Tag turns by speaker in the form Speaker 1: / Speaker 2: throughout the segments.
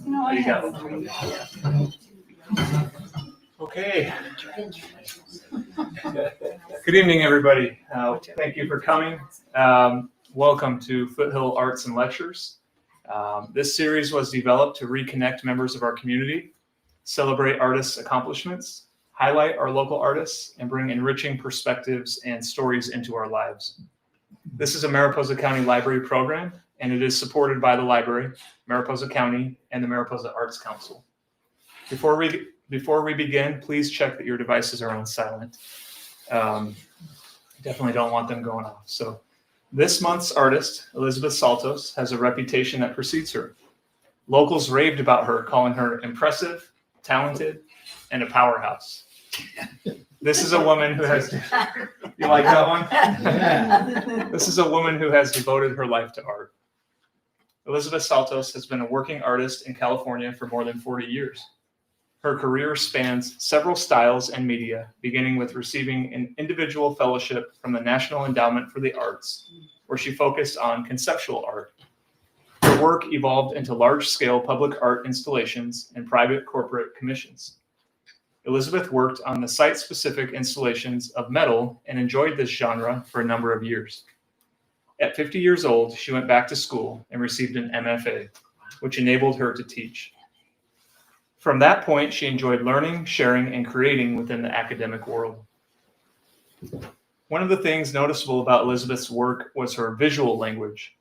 Speaker 1: No, I have three.
Speaker 2: Okay. Good evening, everybody. Thank you for coming. Welcome to Foothill Arts and Lectures. This series was developed to reconnect members of our community, celebrate artists' accomplishments, highlight our local artists, and bring enriching perspectives and stories into our lives. This is a Mariposa County Library program, and it is supported by the library, Mariposa County, and the Mariposa Arts Council. Before we begin, please check that your devices are on silent. Definitely don't want them going off. So this month's artist, Elizabeth Saltos, has a reputation that precedes her. Locals raved about her, calling her impressive, talented, and a powerhouse. This is a woman who has, you like that one? Yeah. This is a woman who has devoted her life to art. Elizabeth Saltos has been a working artist in California for more than 40 years. Her career spans several styles and media, beginning with receiving an individual fellowship from the National Endowment for the Arts, where she focused on conceptual art. Her work evolved into large-scale public art installations and private corporate commissions. Elizabeth worked on the site-specific installations of metal and enjoyed this genre for a number of years. At 50 years old, she went back to school and received an MFA, which enabled her to teach. From that point, she enjoyed learning, sharing, and creating within the academic world. One of the things noticeable about Elizabeth's work was her visual language.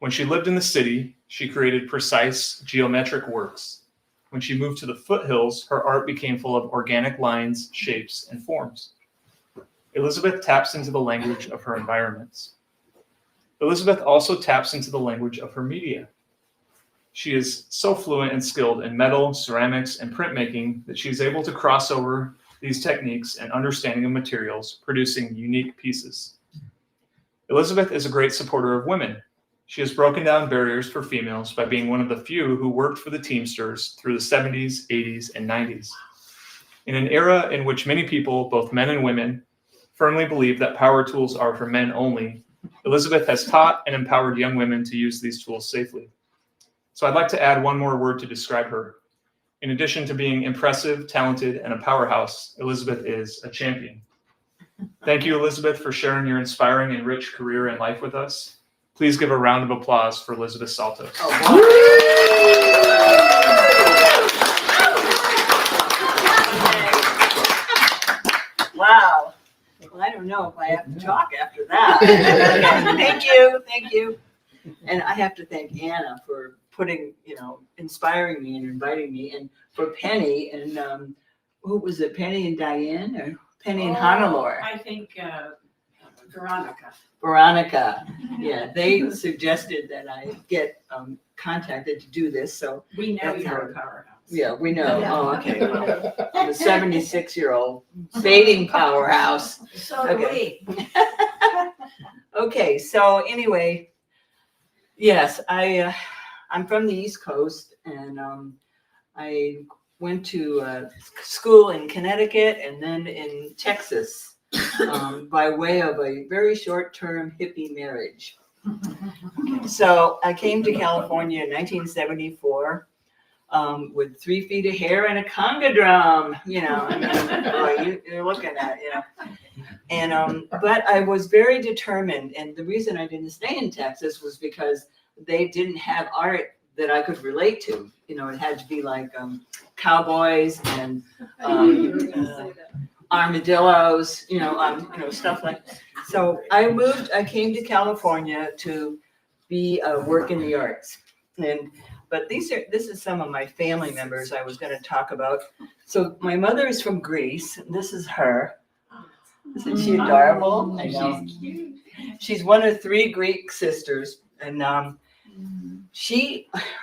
Speaker 2: When she lived in the city, she created precise geometric works. When she moved to the foothills, her art became full of organic lines, shapes, and forms. Elizabeth taps into the language of her environments. Elizabeth also taps into the language of her media. She is so fluent and skilled in metal, ceramics, and printmaking that she is able to cross over these techniques and understanding of materials, producing unique pieces. Elizabeth is a great supporter of women. She has broken down barriers for females by being one of the few who worked for the Teamsters through the 70s, 80s, and 90s. In an era in which many people, both men and women, firmly believe that power tools are for men only, Elizabeth has taught and empowered young women to use these tools safely. So I'd like to add one more word to describe her. In addition to being impressive, talented, and a powerhouse, Elizabeth is a champion. Thank you, Elizabeth, for sharing your inspiring and rich career and life with us. Please give a round of applause for Elizabeth Saltos.
Speaker 1: Wow. Well, I don't know if I have to talk after that. Thank you. And I have to thank Anna for inspiring me and inviting me, and for Penny and who was it, Penny and Diane, or Penny and Hannelore?
Speaker 3: I think Veronica.
Speaker 1: Veronica, yeah, they suggested that I get contacted to do this, so.
Speaker 3: We know you're a powerhouse.
Speaker 1: Yeah, we know. Oh, okay. Well, I'm a 76-year-old fading powerhouse.
Speaker 3: So do we.
Speaker 1: Okay, so anyway, yes, I'm from the East Coast, and I went to school in Connecticut and then in Texas by way of a very short-term hippie marriage. So I came to California in 1974 with 3 feet of hair and a conga drum, you're looking at, And, but I was very determined, and the reason I didn't stay in Texas was because they didn't have art that I could relate to. It had to be like cowboys and armadillos, stuff like that. So I came to California to work in the arts. But this is some of my family members I was going to talk about. So my mother is from Greece, and this is her. Isn't she adorable? I know.
Speaker 3: She's cute.
Speaker 1: She's one of 3 Greek sisters, and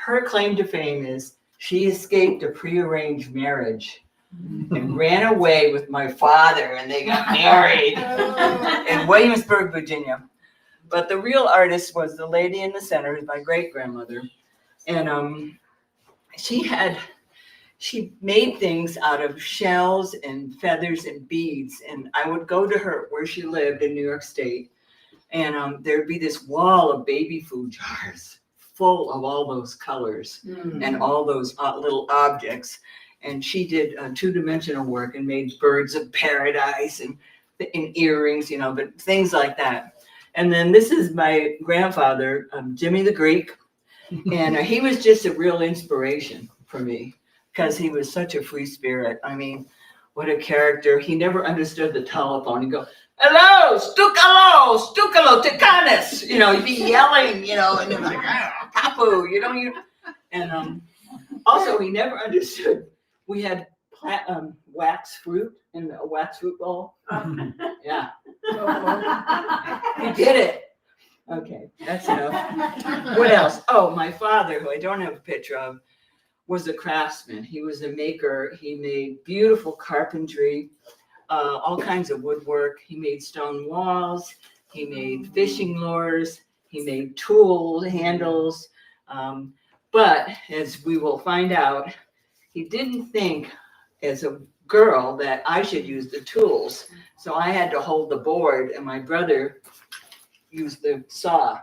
Speaker 1: her claim to fame is she escaped a prearranged marriage and ran away with my father, and they got married in Williamsburg, Virginia. But the real artist was the lady in the center, my great-grandmother, and she made things out of shells and feathers and beads, and I would go to her where she lived in New York State, and there'd be this wall of baby food jars full of all those colors and all those little objects. And she did two-dimensional work and made birds of paradise and earrings, but things like that. And then this is my grandfather, Jimmy the Greek. And he was just a real inspiration for me because he was such a free spirit. I mean, what a character. He never understood the telephone. He'd go, hello, Stukalo, Ticanis. He'd be yelling, and they're like, Papu, and also he never understood. We had wax fruit in a wax fruit bowl. Yeah. He did it. Okay, that's enough. What else? Oh, my father, who I don't have a picture of, was a craftsman. He was a maker. He made beautiful carpentry, all kinds of woodwork. He made stone walls. He made fishing lures. He made tool handles. But as we will find out, he didn't think as a girl that I should use the tools. So I had to hold the board and my brother used the saw.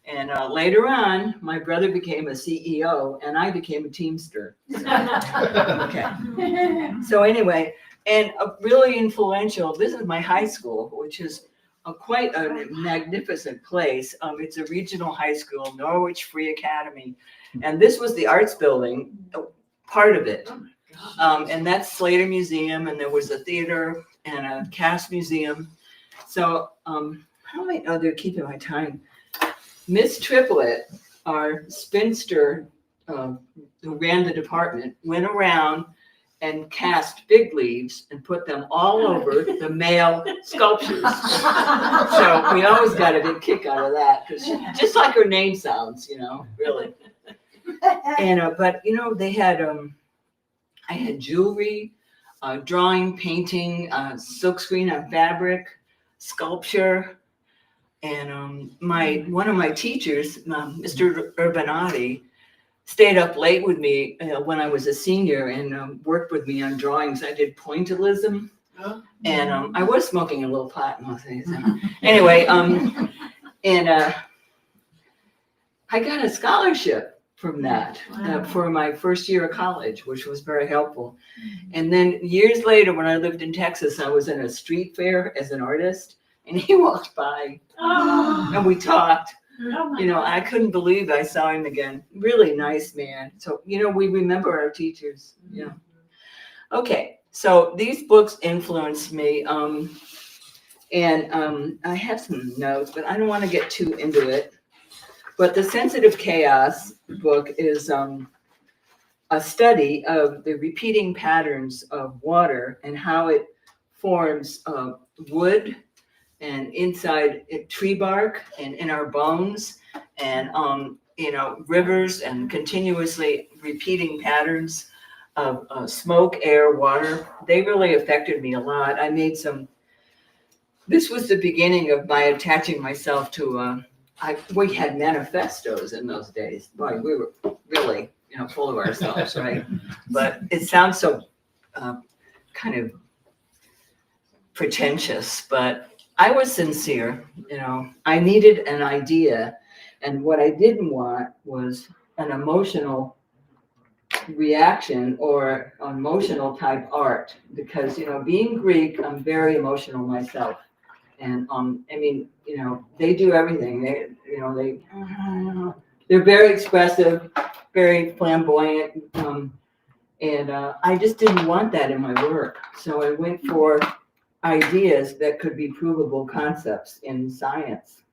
Speaker 1: And later on, my brother became a CEO and I became a Teamster. Okay. So anyway, and really influential, this is my high school, which is quite a magnificent place. It's a regional high school, Norwich Free Academy. And this was the arts building, part of it. And that's Slater Museum, and there was a theater and a cast museum. So how am I, they're keeping my time. Miss Triplett, our spinster who ran the department, went around and cast fig leaves and put them all over the male sculptures. So we always got a big kick out of that, because just like her name sounds, really. And but they had I had jewelry, drawing, painting, silkscreen on fabric, sculpture. And one of my teachers, Mr. Urbanati, stayed up late with me when I was a senior and worked with me on drawings. I did pointillism, and I was smoking a little pot most days. Anyway, and I got a scholarship from that for my first year of college, which was very helpful. And then years later, when I lived in Texas, I was in a street fair as an artist. And he walked by, and we talked. I couldn't believe I saw him again. Really nice man. So, we remember our teachers. Yeah. Okay, so these books influenced me. And I have some notes, but I don't want to get too into it. But the Sensitive Chaos book is a study of the repeating patterns of water and how it forms wood, and inside tree bark and in our bones, and rivers, and continuously repeating patterns of smoke, air, water. They really affected me a lot. I made this was the beginning of my attaching myself to we had manifestos in those days. Boy, we were really full of ourselves, right? But it sounds so kind of pretentious, but I was sincere. I needed an idea, and what I didn't want was an emotional reaction or emotional type art, because being Greek, I'm very emotional myself, and they do everything. They're very expressive, very flamboyant, and I just didn't want that in my work. So I went for ideas that could be provable concepts in science.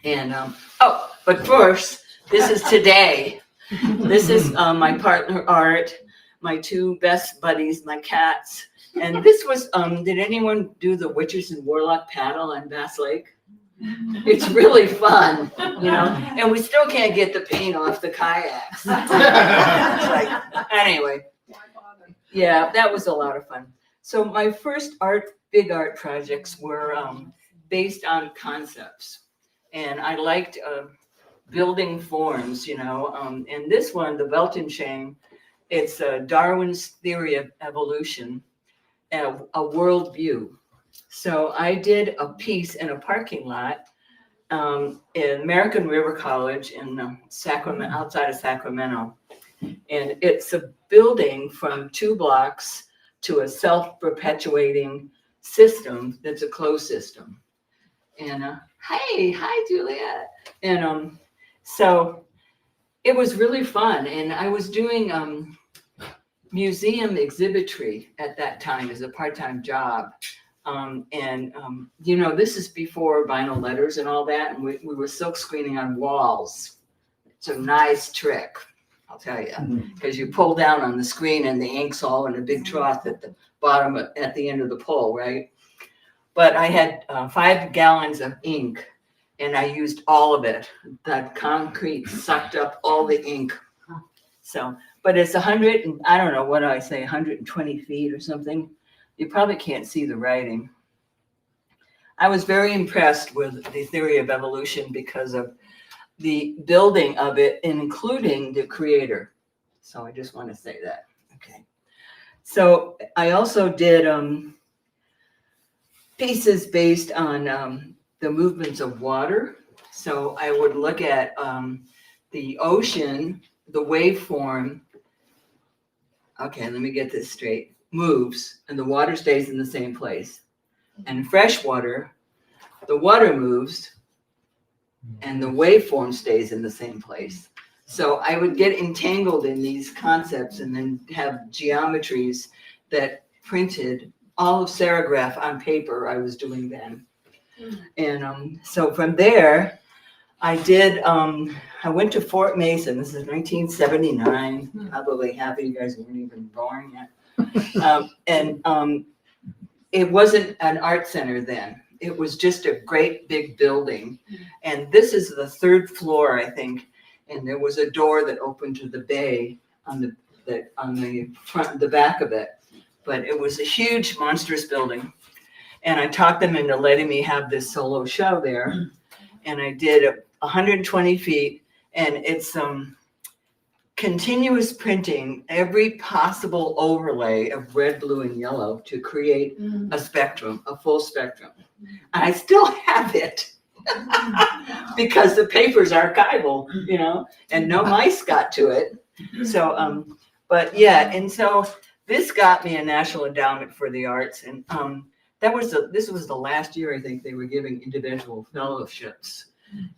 Speaker 1: And but first, this is today. This is my partner Art, my two best buddies, my cats. And this was did anyone do the Witches and Warlock paddle on Bass Lake? It's really fun, and we still can't get the paint off the kayaks. Anyway, yeah, that was a lot of fun. So my first big art projects were based on concepts, and I liked building forms, and this one, the Weltanschauung, it's Darwin's theory of evolution, a world view. So I did a piece in a parking lot in American River College in Sacramento, outside of Sacramento. And it's a building from 2 blocks to a self-perpetuating system that's a closed system. And hi Juliet. And so it was really fun. And I was doing museum exhibitry at that time as a part-time job. This is before vinyl letters and all that, and we were silk screening on walls. It's a nice trick, I'll tell you, because you pull down on the screen and the ink's all in a big trough at the bottom, at the end of the pole, right? But I had 5 gallons of ink, and I used all of it. That concrete sucked up all the ink. So, but it's 100, and I don't know, what do I say, 120 feet or something. You probably can't see the writing. I was very impressed with the theory of evolution because of the building of it, including the creator. So I just want to say that. Okay. So I also did pieces based on the movements of water. So I would look at the ocean, the waveform. Okay, let me get this straight. Moves and the water stays in the same place. And fresh water, the water moves and the waveform stays in the same place. So I would get entangled in these concepts and then have geometries that printed all of serigraph on paper I was doing then. And so from there, I went to Fort Mason. This is 1979. Probably half of you guys weren't even born yet. It wasn't an art center then. It was just a great big building. And this is the 3rd floor, I think. And there was a door that opened to the bay on the front, the back of it. But it was a huge, monstrous building. And I talked them into letting me have this solo show there. And I did 120 feet, and it's continuous printing every possible overlay of red, blue, and yellow to create a spectrum, a full spectrum. And I still have it because the paper's archival, and no mice got to it. So, but yeah, and so this got me a National Endowment for the Arts, and this was the last year I think they were giving individual fellowships.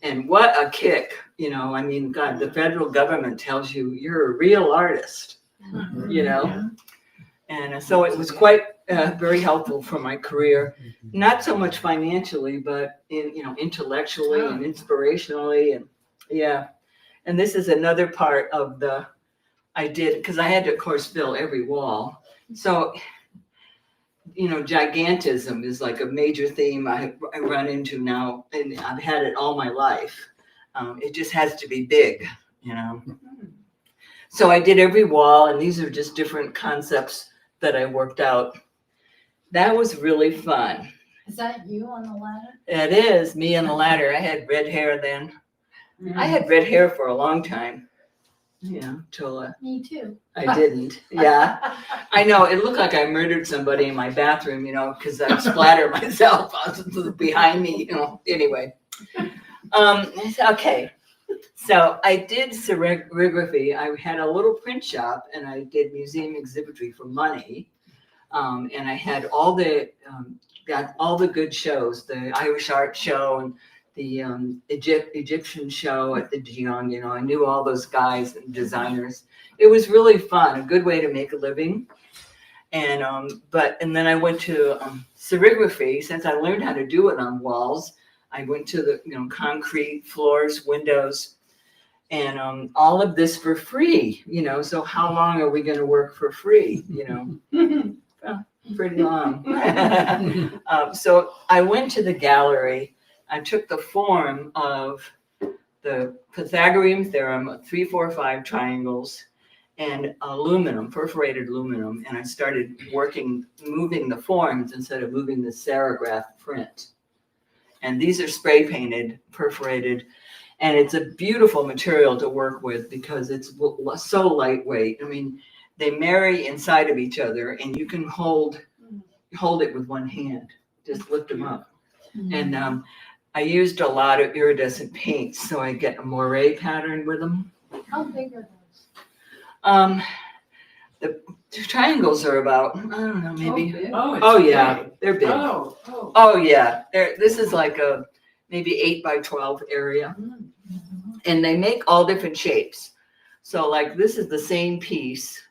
Speaker 1: And what a kick, God, the federal government tells you you're a real artist, And so it was quite very helpful for my career, not so much financially, but intellectually and inspirationally. And yeah. And this is another part of because I had to, of course, fill every wall. So, gigantism is like a major theme I run into now, and I've had it all my life. It just has to be big, So I did every wall, and these are just different concepts that I worked out. That was really fun.
Speaker 4: Is that you on the ladder?
Speaker 1: It is me on the ladder. I had red hair then. I had red hair for a long time. Till
Speaker 4: Me too.
Speaker 1: I didn't. Yeah, I know. It looked like I murdered somebody in my bathroom, because I splattered myself behind me, Anyway, okay. So I did serigraphy. I had a little print shop, and I did museum exhibitry for money. And I had got all the good shows, the Irish Art Show and the Egyptian show at the Jiang, I knew all those guys and designers. It was really fun, a good way to make a living. And then I went to serigraphy. Since I learned how to do it on walls, I went to the concrete floors, windows, and all of this for free. So how long are we going to work for free? Well, pretty long. So I went to the gallery. I took the form of the Pythagorean theorem, 3, 4, 5 triangles, and aluminum, perforated aluminum, and I started moving the forms instead of moving the serigraph print. And these are spray painted, perforated, and it's a beautiful material to work with because it's so lightweight. They marry inside of each other, and you can hold it with one hand, just lift them up. And I used a lot of iridescent paints, so I get a moire pattern with them.
Speaker 4: How big are those?
Speaker 1: The triangles are about, I don't know, maybe.
Speaker 4: big.
Speaker 1: Oh yeah, they're big.
Speaker 3: Oh.
Speaker 1: Oh yeah, this is like a maybe 8x12 area, and they make all different shapes. So like this is the same piece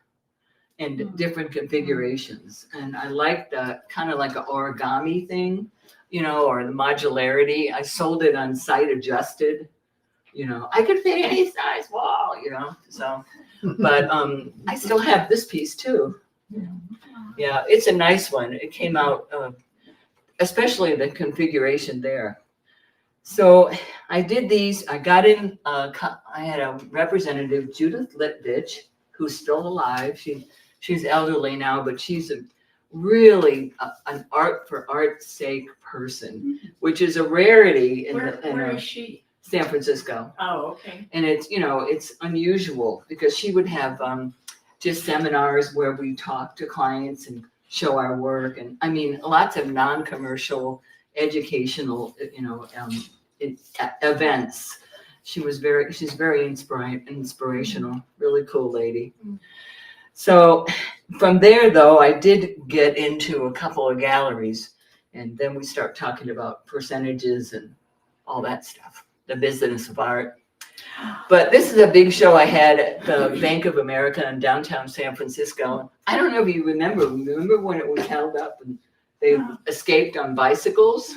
Speaker 1: in different configurations, and I like the kind of like an origami thing, you know, or the modularity. I sold it on site adjusted, you know. I could fit any size wall, you know. So, but I still have this piece too. Yeah, it's a nice one. It came out, especially the configuration there. So I did these. I got in. I had a representative, Judith Litvich, who's still alive. She's elderly now, but she's a really an art for art's sake person, which is a rarity in
Speaker 3: Where is she?
Speaker 1: San Francisco.
Speaker 3: Oh, okay.
Speaker 1: And it's, you know, it's unusual because she would have just seminars where we talk to clients and show our work. And I mean, lots of non-commercial educational, you know, events. She's very inspirational, really cool lady. So from there, though, I did get into a couple of galleries, and then we start talking about percentages and all that stuff, the business of art. But this is a big show I had at the Bank of America in downtown San Francisco. I don't know if you remember when it was held up and they escaped on bicycles.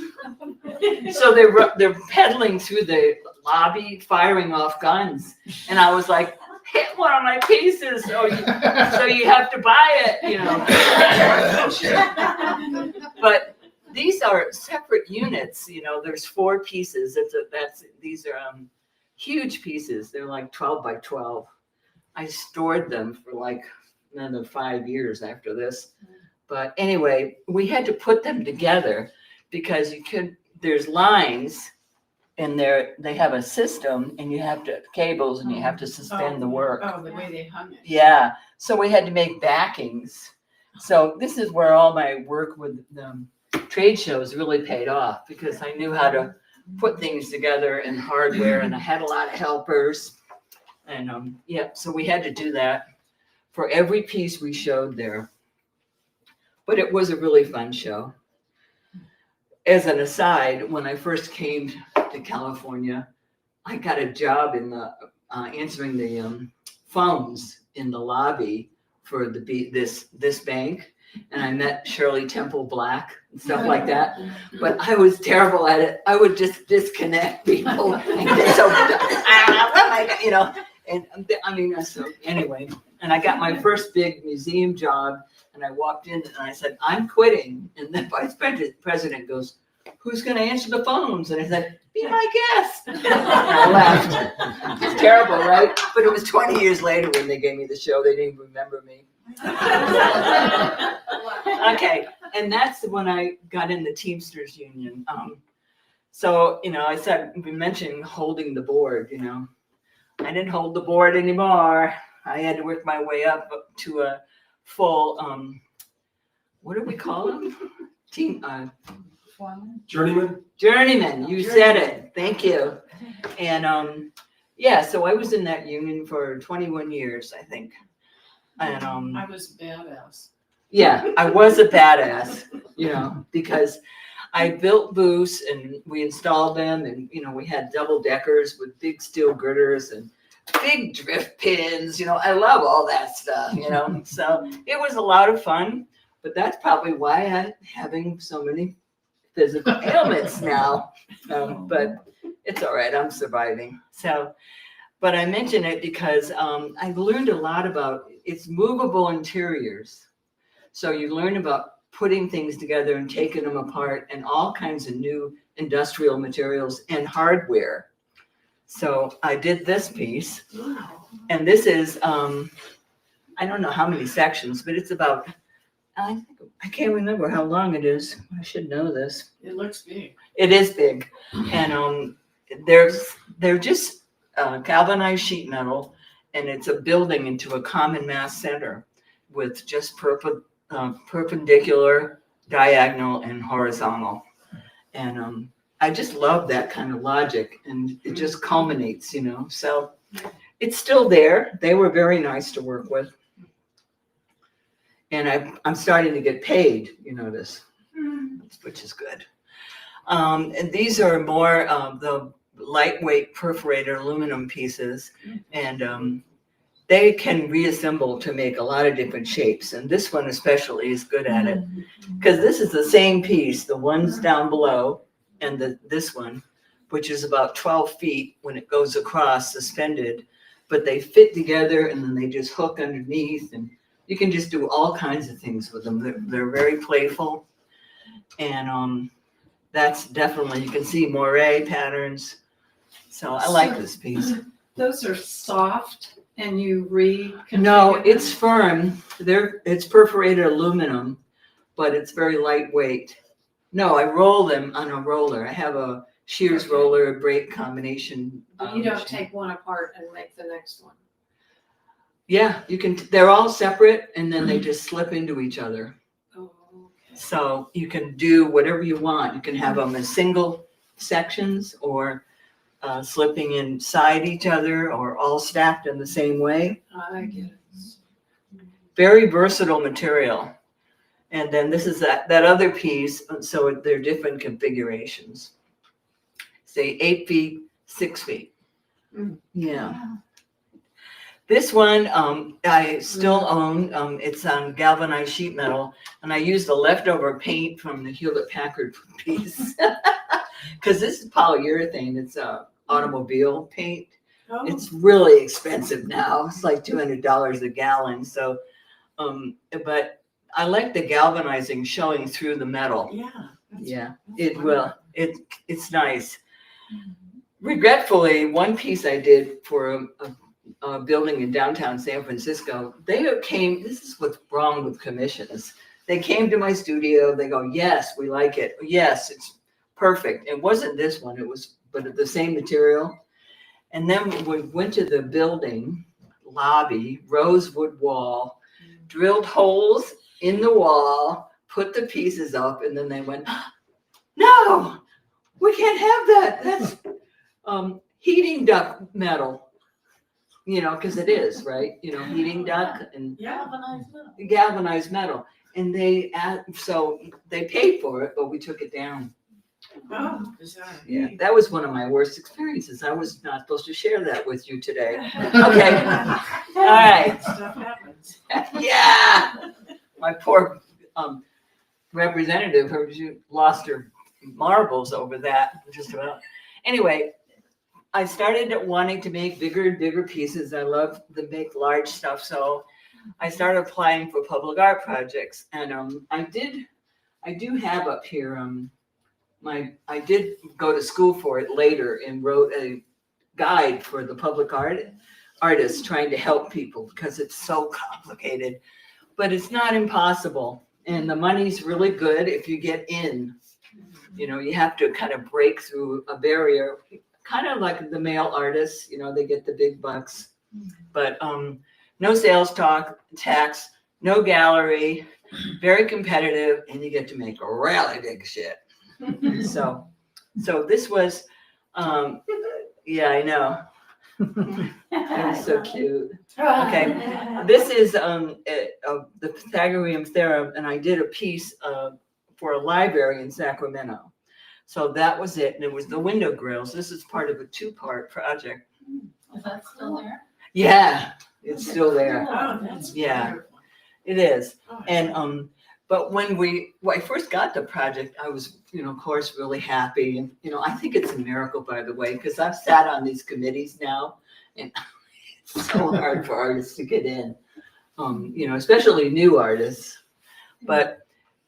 Speaker 1: So they're pedaling through the lobby, firing off guns. And I was like, hit one of my pieces, so you have to buy it, you know. But these are separate units, you know. There's 4 pieces. These are huge pieces. They're like 12x12. I stored them for like another 5 years after this. But anyway, we had to put them together because there's lines. And they have a system, and you have to cables, and you have to suspend the work.
Speaker 3: Oh, the way they hung it.
Speaker 1: Yeah, so we had to make backings. So this is where all my work with the trade shows really paid off, because I knew how to put things together and hardware, and I had a lot of helpers. And so we had to do that for every piece we showed there. But it was a really fun show. As an aside, when I first came to California, I got a job in the answering the phones in the lobby for this bank, and I met Shirley Temple Black and stuff like that. But I was terrible at it. I would just disconnect people and get so you know. And I mean, so anyway, and I got my first big museum job, and I walked in and I said, "I'm quitting," and the vice president goes, "Who's going to answer the phones?" And I said, "Be my guest." And I laughed. It's terrible, right? But it was 20 years later when they gave me the show. They didn't even remember me. Okay, and that's when I got in the Teamsters Union. So, you know, we mentioned holding the board, you know. I didn't hold the board anymore. I had to work my way up to a full, what do we call them? Journeyman, you said it. Thank you. And so I was in that union for 21 years, I think. And
Speaker 3: I was a badass.
Speaker 1: Yeah, I was a badass, you know, because I built booths and we installed them, and you know, we had double deckers with big steel girders and big drift pins. You know, I love all that stuff, you know. So it was a lot of fun, but that's probably why I'm having so many physical ailments now. But it's all right. I'm surviving. So, but I mention it because I've learned a lot about it's movable interiors. So you learn about putting things together and taking them apart and all kinds of new industrial materials and hardware. So I did this piece, and this is, I don't know how many sections, but it's about, I can't remember how long it is. I should know this.
Speaker 3: It looks big.
Speaker 1: It is big. And they're just galvanized sheet metal, and it's a building into a common mass center with just perpendicular, diagonal, and horizontal. And I just love that kind of logic, and it just culminates, So it's still there. They were very nice to work with. And I'm starting to get paid, this, which is good. And these are more the lightweight perforated aluminum pieces, and they can reassemble to make a lot of different shapes. And this one especially is good at it, because this is the same piece, the ones down below, and this one, which is about 12 feet when it goes across suspended, but they fit together and then they just hook underneath, and you can just do all kinds of things with them. They're very playful, and that's definitely, you can see moire patterns. So I like this piece.
Speaker 3: Those are soft and you reconfigure
Speaker 1: No,
Speaker 3: them?
Speaker 1: it's firm. It's perforated aluminum, but it's very lightweight. No, I roll them on a roller. I have a shears roller, a brake combination.
Speaker 3: You don't
Speaker 1: machine.
Speaker 3: take one apart and make the next one.
Speaker 1: Yeah, you can. They're all separate, and then they just slip into each other.
Speaker 3: Oh, okay.
Speaker 1: So you can do whatever you want. You can have them as single sections, or slipping inside each other, or all stacked in the same way.
Speaker 3: I get it.
Speaker 1: Very versatile material. And then this is that other piece, so they're different configurations. Say 8 feet, 6 feet. Yeah. This one I still own. It's on galvanized sheet metal, and I used the leftover paint from the Hewlett-Packard piece, because this is polyurethane. It's automobile paint.
Speaker 3: Oh,
Speaker 1: It's really expensive now. It's like $200 a gallon. So, but I like the galvanizing showing through the metal.
Speaker 3: yeah. that's-
Speaker 1: Yeah,
Speaker 3: that's
Speaker 1: it
Speaker 3: fun.
Speaker 1: will. It's nice. Regretfully, one piece I did for a building in downtown San Francisco, this is what's wrong with commissions. They came to my studio, they go, yes, we like it. Yes, it's perfect. It wasn't this one, but the same material. And then we went to the building lobby, rosewood wall, drilled holes in the wall, put the pieces up, and then they went, no, we can't have that. That's heating duct metal, because it is, right? Heating duct and
Speaker 3: Yeah.
Speaker 1: galvanized metal. And so they paid for it, but we took it down.
Speaker 3: Oh, bizarre.
Speaker 1: Yeah, that was one of my worst experiences. I was not supposed to share that with you today. Okay. All right.
Speaker 3: Stuff happens.
Speaker 1: Yeah. My poor representative, she lost her marbles over that, just about. Anyway, I started wanting to make bigger and bigger pieces. I love to make large stuff, so I started applying for public art projects. And I do have up here I did go to school for it later and wrote a guide for the public artists trying to help people, because it's so complicated, but it's not impossible. And the money's really good if you get in. You have to kind of break through a barrier, kind of like the male artists, they get the big bucks, but no sales tax, no gallery, very competitive, and you get to make really big shit. So this was, yeah, I know. It was so cute. Okay, this is the Pythagorean theorem, and I did a piece for a library in Sacramento. So that was it, and it was the window grills. This is part of a 2-part project.
Speaker 4: Is that still there?
Speaker 1: Yeah, it's still there.
Speaker 3: Oh, that's
Speaker 1: Yeah.
Speaker 3: wonderful.
Speaker 1: It is.
Speaker 3: Oh,
Speaker 1: And but when I first got the project, I was, of course, really happy. And I think it's a miracle, by the way, because I've sat on these committees now, and it's so hard for artists to get in. Especially new artists. But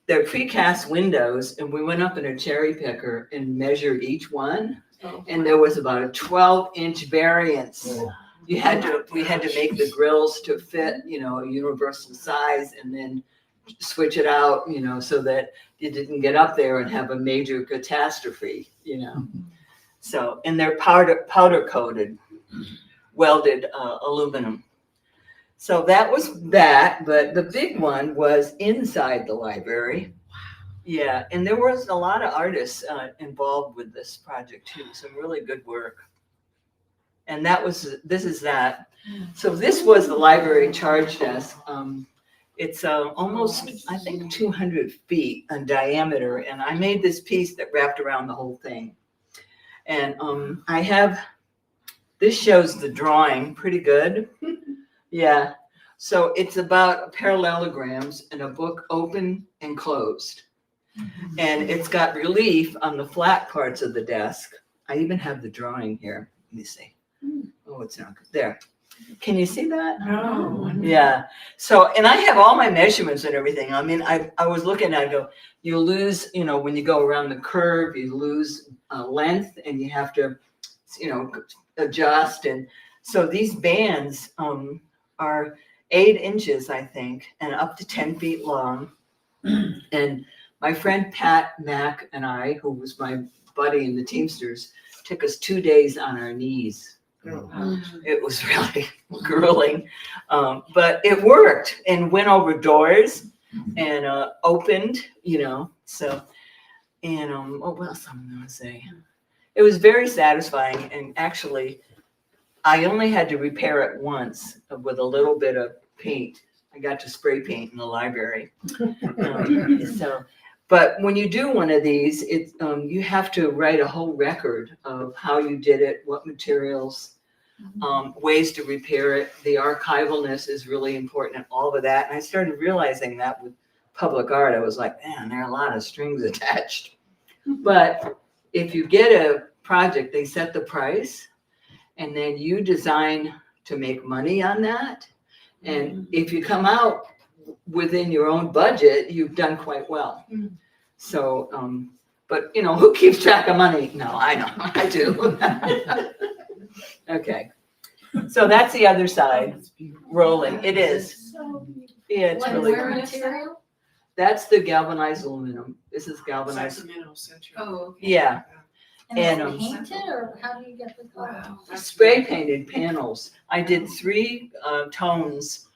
Speaker 1: they're precast windows, and we went up in a cherry picker and measured each one,
Speaker 3: oh,
Speaker 1: and there was about a 12-inch variance. We had to make the grills to fit, a universal size, and then switch it out, so that you didn't get up there and have a major catastrophe, So, and they're powder coated, welded aluminum. So that was that, but the big one was inside the library. Yeah, and there was a lot of artists involved with this project too. Some really good work. And this is that. So this was the library charge desk. It's almost, I think, 200 feet in diameter, and I made this piece that wrapped around the whole thing. And this shows the drawing pretty good. Yeah. So it's about parallelograms in a book open and closed. And it's got relief on the flat parts of the desk. I even have the drawing here. Let me see. Oh, it's not good. There. Can you see that?
Speaker 3: Oh.
Speaker 1: Yeah. So, and I have all my measurements and everything. I mean, I was looking, I go, you lose, when you go around the curve, you lose length and you have to, adjust. And so these bands are 8 inches, I think, and up to 10 feet long. And my friend Pat Mack and I, who was my buddy in the Teamsters, took us 2 days on our knees. It was really grueling, but it worked and went over doors and opened, so, and what else I'm going to say? It was very satisfying, and actually, I only had to repair it once with a little bit of paint. I got to spray paint in the library. But when you do one of these, you have to write a whole record of how you did it, what materials, ways to repair it. The archivalness is really important and all of that. And I started realizing that with public art. I was like, man, there are a lot of strings attached. But if you get a project, they set the price, and then you design to make money on that. And if you come out within your own budget, you've done quite well. So, but who keeps track of money? No, I know, I do. Okay, so that's the other side, rolling. It is. Yeah, it's really
Speaker 4: Where
Speaker 1: good.
Speaker 4: material?
Speaker 1: That's the galvanized aluminum. This is galvanized.
Speaker 3: Sacramento Central.
Speaker 4: Oh, okay.
Speaker 1: Yeah,
Speaker 4: And
Speaker 1: And,
Speaker 4: it's painted, or how do you get the color?
Speaker 3: Wow.
Speaker 1: spray painted panels. I did 3 tones,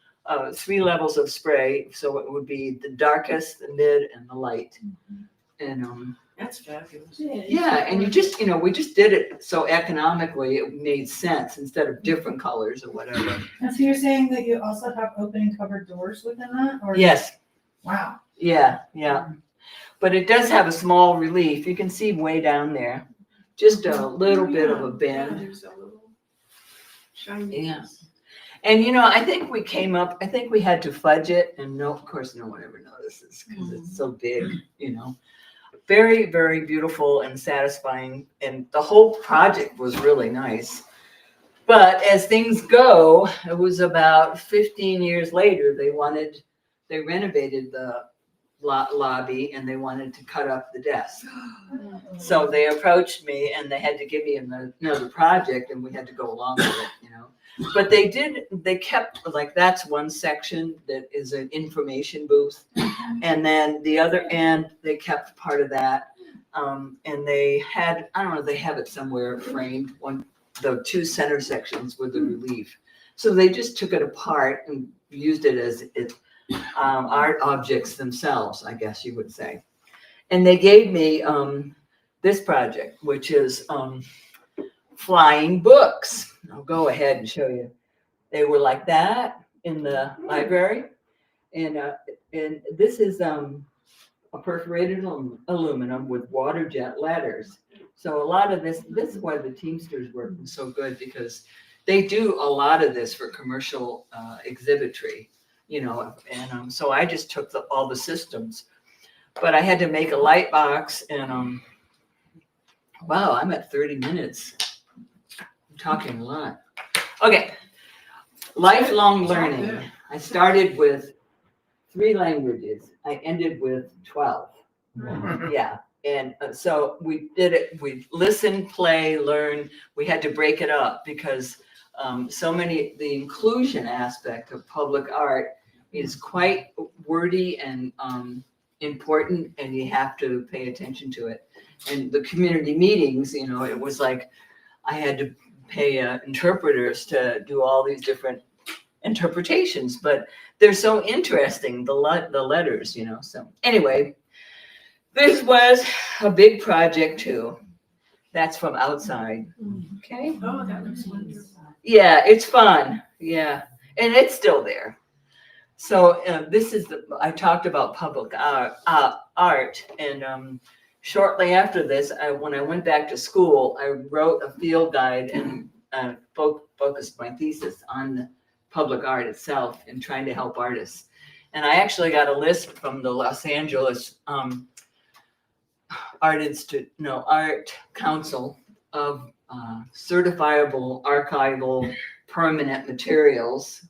Speaker 1: 3 levels of spray. So it would be the darkest, the mid, and the light. And
Speaker 3: That's fabulous.
Speaker 1: yeah, and you just, we just did it so economically it made sense instead of different colors or whatever.
Speaker 5: And so you're saying that you also have open and covered doors within that? Or
Speaker 1: Yes,
Speaker 5: Wow.
Speaker 1: yeah. But it does have a small relief. You can see way down there, just a little bit of a bend.
Speaker 3: There's a little shiny.
Speaker 1: Yeah. And I think we had to fudge it, and of course no one ever notices because it's so big, Very, very beautiful and satisfying, and the whole project was really nice. But as things go, it was about 15 years later, they renovated the lobby and they wanted to cut up the desk. So they approached me and they had to give me another project, and we had to go along with it, But they kept, like, that's one section that is an information booth. And then the other end, they kept part of that. And they had, I don't know, they have it somewhere framed, the 2 center sections with the relief. So they just took it apart and used it as art objects themselves, I guess you would say. And they gave me this project, which is flying books. I'll go ahead and show you. They were like that in the library. And this is a perforated aluminum with water jet ladders. So a lot of this is why the Teamsters work so good, because they do a lot of this for commercial exhibitry, and so I just took all the systems. But I had to make a light box, and wow, I'm at 30 minutes. I'm talking a lot. Okay, lifelong learning. I started with 3 languages. I ended with 12. Yeah, and so we did it. We listen, play, learn. We had to break it up because the inclusion aspect of public art is quite wordy and important, and you have to pay attention to it. And the community meetings, it was like I had to pay interpreters to do all these different interpretations, but they're so interesting, the letters, So anyway, This was a big project too. That's from outside. Okay.
Speaker 3: Oh, that looks wonderful.
Speaker 1: Yeah, it's fun. Yeah, and it's still there. So this is I talked about public art, and shortly after this, when I went back to school, I wrote a field guide and focused my thesis on public art itself and trying to help artists. And I actually got a list from the Los Angeles Art Council of certifiable archival permanent materials,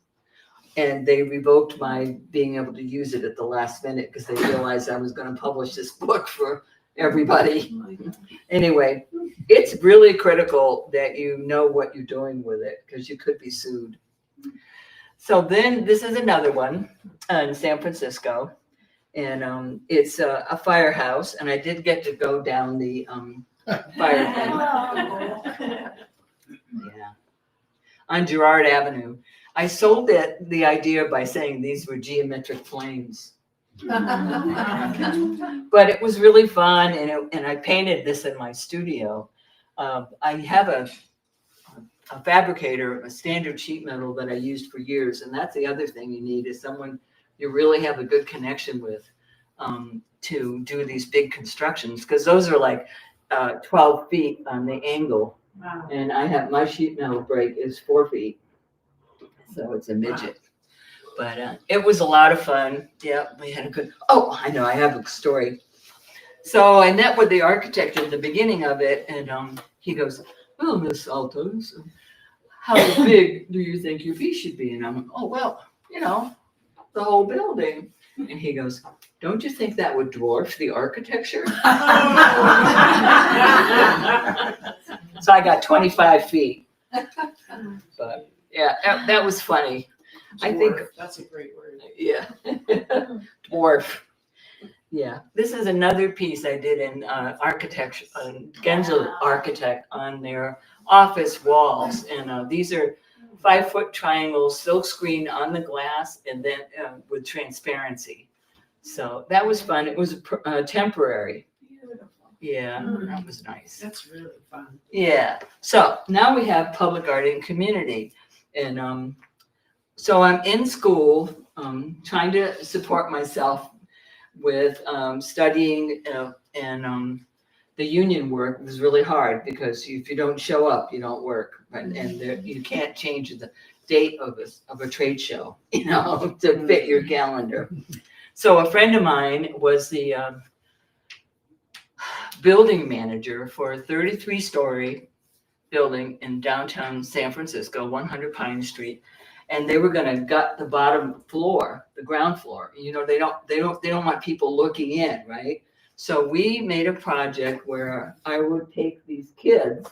Speaker 1: and they revoked my being able to use it at the last minute because they realized I was going to publish this book for everybody.
Speaker 3: Oh my God.
Speaker 1: Anyway, it's really critical that you know what you're doing with it because you could be sued. So then this is another one in San Francisco, and it's a firehouse, and I did get to go down the fire thing. Yeah, on Girard Avenue. I sold the idea by saying these were geometric flames. But it was really fun, and I painted this in my studio. I have a fabricator, a standard sheet metal that I used for years, and that's the other thing you need is someone you really have a good connection with to do these big constructions, because those are like 12 feet on the angle,
Speaker 3: Wow.
Speaker 1: and I have my sheet metal break is 4 feet, so it's a midget. But it was a lot of fun. Yeah, we had a good. Oh, I know, I have a story. So I met with the architect at the beginning of it, and he goes, "Well, Miss Saltos, how big do you think your piece should be?" And I'm like, "Oh, well, the whole building." And he goes, "Don't you think that would dwarf the architecture?" So I got 25 feet. But yeah, that was funny. I think
Speaker 3: That's a great word.
Speaker 1: yeah. Dwarf. Yeah. This is another piece I did in architecture, Gensel Architect, on their office walls. And these are 5-foot triangles, silk screen on the glass, and then with transparency. So that was fun. It was temporary.
Speaker 3: Beautiful.
Speaker 1: Yeah, that was nice.
Speaker 3: That's really fun.
Speaker 1: Yeah. So now we have public art and community. And so I'm in school, trying to support myself with studying, and the union work was really hard because if you don't show up, you don't work. Right? And you can't change the date of a trade show, to fit your calendar. So a friend of mine was the building manager for a 33-story building in downtown San Francisco, 100 Pine Street, and they were going to gut the bottom floor, the ground floor. They don't want people looking in, right? So we made a project where I would take these kids,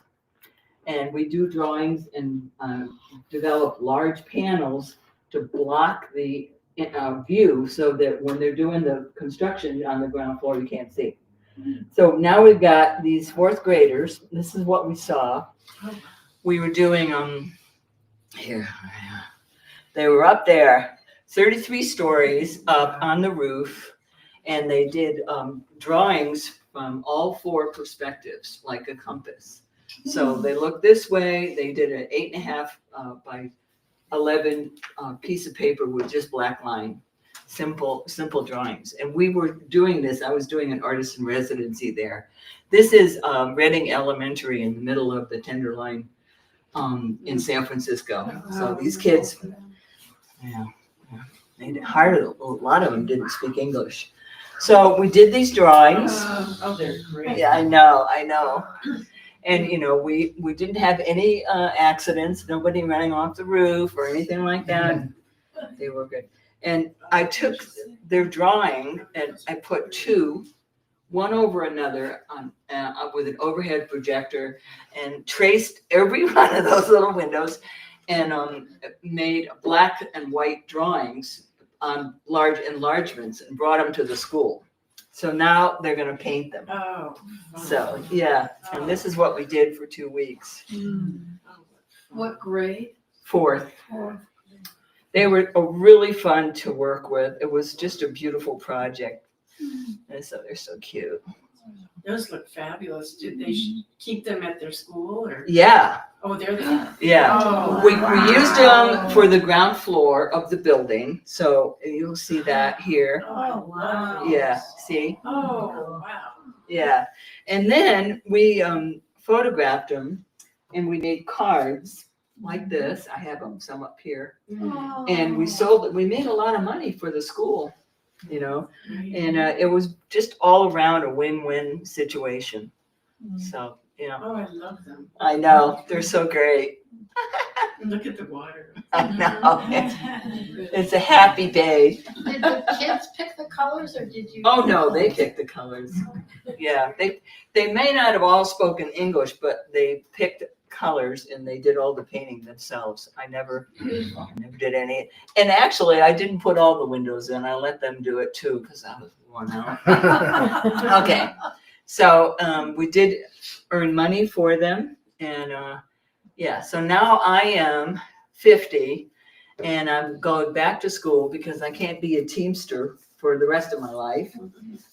Speaker 1: and we do drawings and develop large panels to block the view, so that when they're doing the construction on the ground floor, you can't see. So now we've got these 4th graders. This is what we saw. We were doing here. They were up there, 33 stories up on the roof, and they did drawings from all 4 perspectives, like a compass. So they looked this way. They did an 8.5 by 11 piece of paper with just black line. Simple drawings. And we were doing this. I was doing an artist in residency there. This is Reading Elementary in the middle of the Tenderloin in San Francisco. So these kids, they hired a lot of them didn't speak English. So we did these drawings.
Speaker 3: They're great.
Speaker 1: Yeah, I know. And we didn't have any accidents, nobody running off the roof or anything like that. They were good. And I took their drawing and I put 2, one over another on with an overhead projector, and traced every one of those little windows, and made black and white drawings on large enlargements and brought them to the school. So now they're going to paint them.
Speaker 3: Oh.
Speaker 1: So yeah, and this is what we did for 2 weeks.
Speaker 3: What grade?
Speaker 1: 4th. They were really fun to work with. It was just a beautiful project. And so they're so cute.
Speaker 3: Those look fabulous. Did they keep them at their school or?
Speaker 1: Yeah,
Speaker 3: Oh, they're there.
Speaker 1: yeah.
Speaker 3: Oh,
Speaker 1: We used them for the ground floor of the building, so you'll see that here.
Speaker 3: Oh, wow.
Speaker 1: Yeah, see?
Speaker 3: Oh, wow.
Speaker 1: Yeah. And then we photographed them and we made cards like this. I have them some up here. And we sold it. We made a lot of money for the school, you know, and it was just all around a win-win situation. So, you know,
Speaker 3: Oh, I love them.
Speaker 1: I know they're so great.
Speaker 3: Look at the water.
Speaker 1: I know. It's a happy day.
Speaker 4: Did the kids pick the colors or did you?
Speaker 1: Oh no, they picked the colors. Yeah, they may not have all spoken English, but they picked colors and they did all the painting themselves. I never did any. And actually, I didn't put all the windows in. I let them do it too because I was worn out. Okay, so we did earn money for them, and yeah. So now I am 50, and I'm going back to school because I can't be a Teamster for the rest of my life.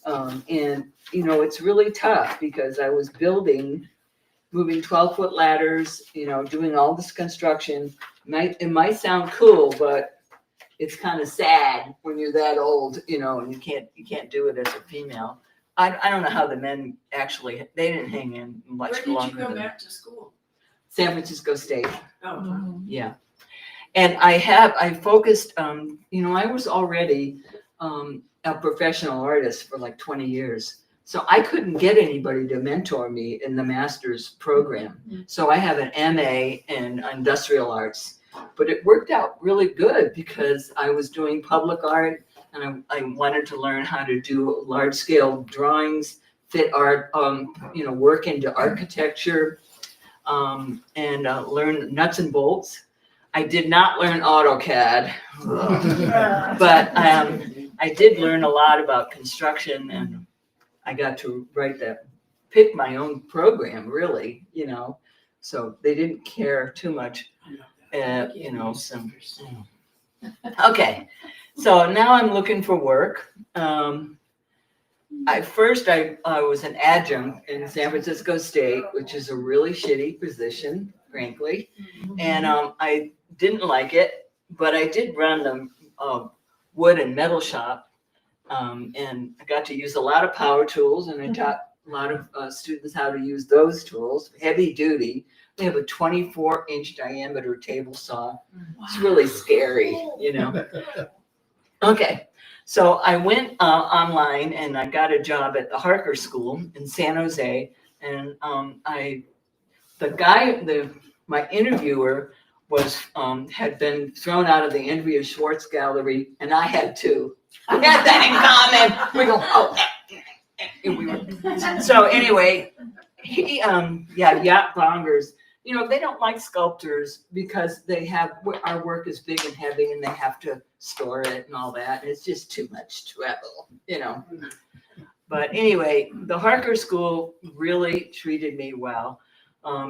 Speaker 1: And you know, it's really tough because I was moving 12-foot ladders, you know, doing all this construction. It might sound cool, but it's kind of sad when you're that old, you know, and you can't do it as a female. I don't know how the men actually, they didn't hang in much
Speaker 3: Where did you
Speaker 1: longer
Speaker 3: go
Speaker 1: than
Speaker 3: back to school?
Speaker 1: San Francisco State.
Speaker 3: Oh,
Speaker 1: Yeah. And I focused, you know, I was already a professional artist for like 20 years. So I couldn't get anybody to mentor me in the master's program. So I have an MA in industrial arts, but it worked out really good because I was doing public art and I wanted to learn how to do large scale drawings, fit art, you know, work into architecture, and learn nuts and bolts. I did not learn AutoCAD, but I did learn a lot about construction, and I got to pick my own program, really, you know. So they didn't care too much, you know. Okay, so now I'm looking for work. I was an adjunct in San Francisco State, which is a really shitty position, frankly, and I didn't like it, but I did run the wood and metal shop, and I got to use a lot of power tools, and I taught a lot of students how to use those tools, heavy duty. We have a 24-inch diameter table saw. It's really scary, you know. Okay. So I went online and I got a job at the Harker School in San Jose, and my interviewer had been thrown out of the Andrea Schwartz Gallery, and I had too. We had that in common. We go, oh, so anyway, yacht bongers. You know, they don't like sculptors because our work is big and heavy and they have to store it and all that. And it's just too much travel, you know. But anyway, the Harker School really treated me well.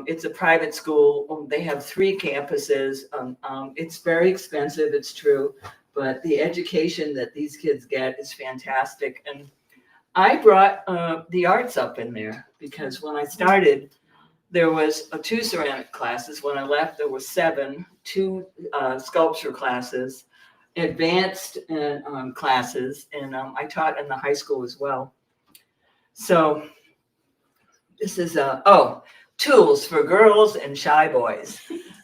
Speaker 1: It's a private school. They have 3 campuses. It's very expensive, it's true, but the education that these kids get is fantastic. And I brought the arts up in there because when I started, there was 2 ceramic classes. When I left, there were 7, 2 sculpture classes, advanced classes, and I taught in the high school as well. So this is tools for girls and shy boys.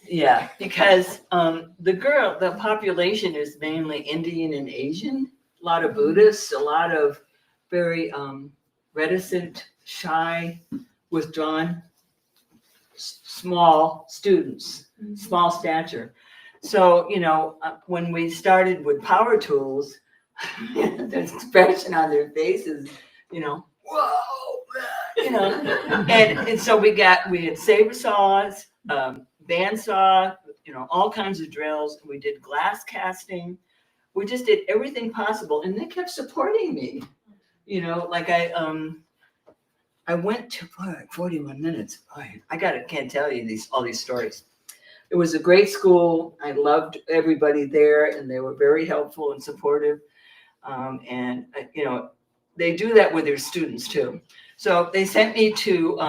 Speaker 1: Yeah, because the population is mainly Indian and Asian, a lot of Buddhists, a lot of very reticent, shy, withdrawn, small students, small stature. So, you know, when we started with power tools, the expression on their faces, you know, whoa, you know, and so we had saber saws, bandsaw, you know, all kinds of drills. We did glass casting. We just did everything possible, and they kept supporting me. You know, like I went to 41 minutes. Can't tell you all these stories. It was a great school. I loved everybody there, and they were very helpful and supportive. And you know, they do that with their students too. So they sent me to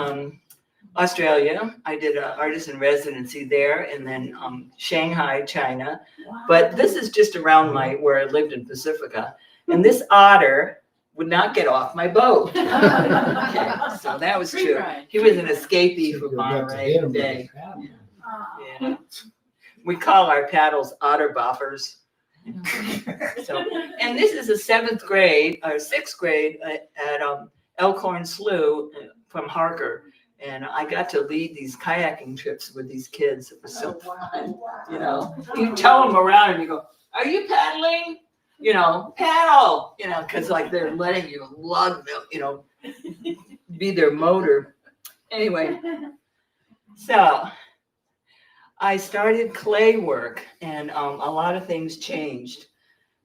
Speaker 1: Australia. I did an artist in residency there, and then Shanghai, China. But this is just around where I lived in Pacifica. And this otter would not get off my boat. Okay, so that was
Speaker 3: Free
Speaker 1: true.
Speaker 3: ride.
Speaker 1: He was an escapee from Monterey Bay. Yeah. We call our paddles otter boppers. So, and this is a 7th grade or 6th grade at Elkhorn Slough from Harker. And I got to lead these kayaking trips with these kids. It was so fun. You know, you tow them around and you go, "Are you paddling?" You know, paddle, you know, because like they're letting you lug them, you know, be their motor. Anyway, so I started clay work, and a lot of things changed.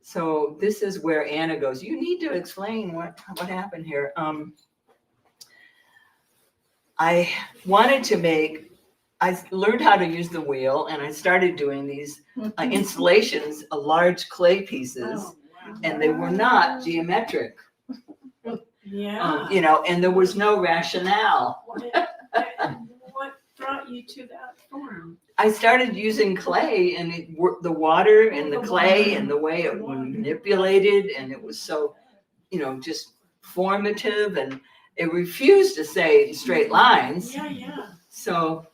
Speaker 1: So this is where Anna goes, "You need to explain what happened here." I wanted to I learned how to use the wheel, and I started doing these installations of large clay pieces,
Speaker 3: Oh, wow.
Speaker 1: and they were not geometric,
Speaker 3: Yeah.
Speaker 1: you know, and there was no rationale.
Speaker 3: What brought you to that form?
Speaker 1: I started using clay, and the water and the clay and the way it was manipulated, and it was so, you know, just formative, and it refused to stay in straight lines.
Speaker 3: Yeah.
Speaker 1: So